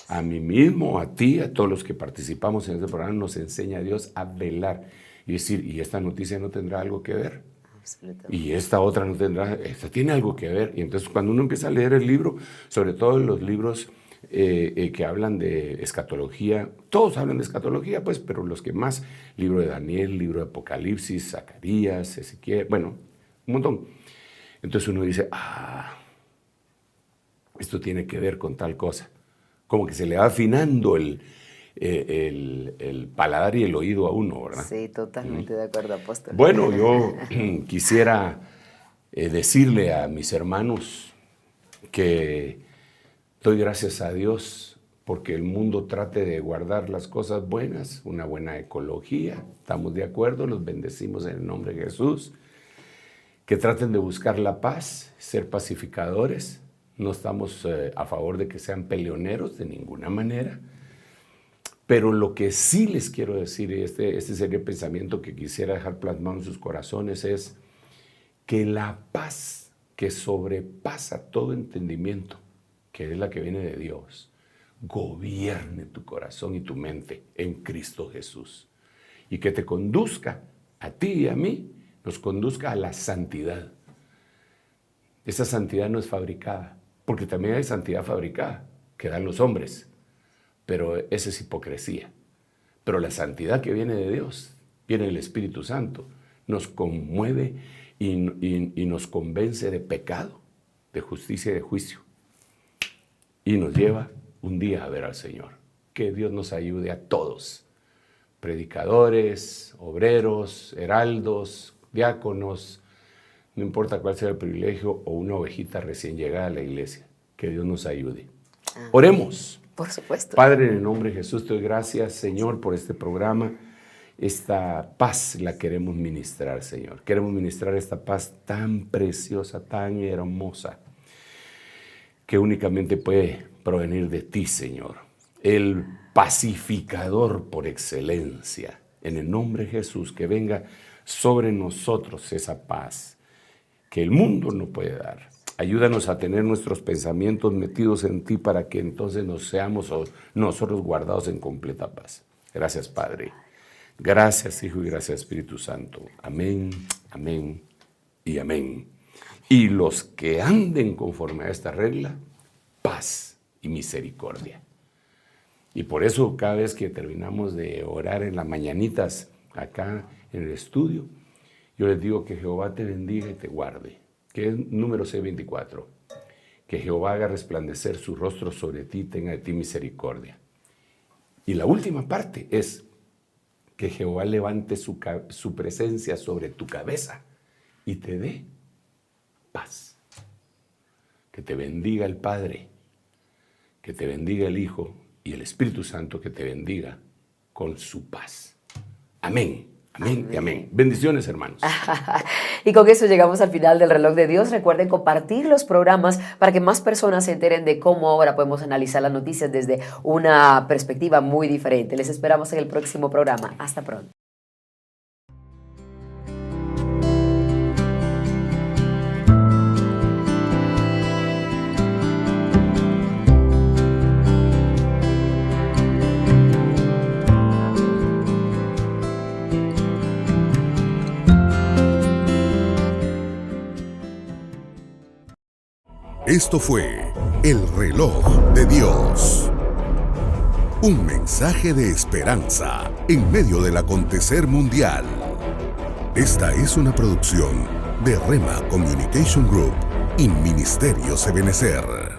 A mí mismo, a ti, a todos los que participamos en este programa, nos enseña Dios a velar. Y decir, ¿y esta noticia no tendrá algo que ver? Y esta otra no tendrá, esta tiene algo que ver. Y entonces cuando uno empieza a leer el libro, sobre todo los libros que hablan de escatología, todos hablan de escatología, pues, pero los que más, libro de Daniel, libro de Apocalipsis, Zacarías, Ezequiel, bueno, un montón. Entonces uno dice, esto tiene que ver con tal cosa. Como que se le va afinando el paladar y el oído a uno, ¿verdad? Sí, totalmente de acuerdo, apóstol. Bueno, yo quisiera decirle a mis hermanos que doy gracias a Dios porque el mundo trate de guardar las cosas buenas, una buena ecología, estamos de acuerdo, los bendecimos en el nombre de Jesús, que traten de buscar la paz, ser pacificadores, no estamos a favor de que sean peleoneros de ninguna manera, pero lo que sí les quiero decir, y este sería el pensamiento que quisiera dejar plasmado en sus corazones, es que la paz que sobrepasa todo entendimiento, que es la que viene de Dios, gobierne tu corazón y tu mente en Cristo Jesús. Y que te conduzca a ti y a mí, nos conduzca a la santidad. Esa santidad no es fabricada, porque también hay santidad fabricada, que dan los hombres, pero esa es hipocresía. Pero la santidad que viene de Dios, viene del Espíritu Santo, nos conmueve y nos convence de pecado, de justicia y de juicio. Y nos lleva un día a ver al Señor. Que Dios nos ayude a todos, predicadores, obreros, heraldos, diáconos, no importa cuál sea el privilegio, o una ovejita recién llegada a la iglesia. Que Dios nos ayude. Oremos. Por supuesto. Padre, en el nombre de Jesús, te doy gracias, Señor, por este programa. Esta paz la queremos ministrar, Señor. Queremos ministrar esta paz tan preciosa, tan hermosa, que únicamente puede provenir de ti, Señor. El pacificador por excelencia. En el nombre de Jesús, que venga sobre nosotros esa paz que el mundo no puede dar. Ayúdanos a tener nuestros pensamientos metidos en ti para que entonces nos seamos nosotros guardados en completa paz. Gracias, Padre. Gracias, Hijo, y gracias, Espíritu Santo. Amén, amén y amén. Y los que anden conforme a esta regla, paz y misericordia. Y por eso cada vez que terminamos de orar en las mañanitas acá en el estudio, yo les digo que Jehová te bendiga y te guarde, que es número 624, que Jehová haga resplandecer su rostro sobre ti y tenga de ti misericordia. Y la última parte es que Jehová levante su presencia sobre tu cabeza y te dé paz. Que te bendiga el Padre, que te bendiga el Hijo y el Espíritu Santo, que te bendiga con su paz. Amén. Amén y amén. Bendiciones, hermanos. Y con eso llegamos al final del Reloj de Dios. Recuerden compartir los programas para que más personas se enteren de cómo ahora podemos analizar las noticias desde una perspectiva muy diferente. Les esperamos en el próximo programa. Hasta pronto. Esto fue El Reloj de Dios. Un mensaje de esperanza en medio del acontecer mundial. Esta es una producción de Rema Communication Group y Ministerio Ebenezer.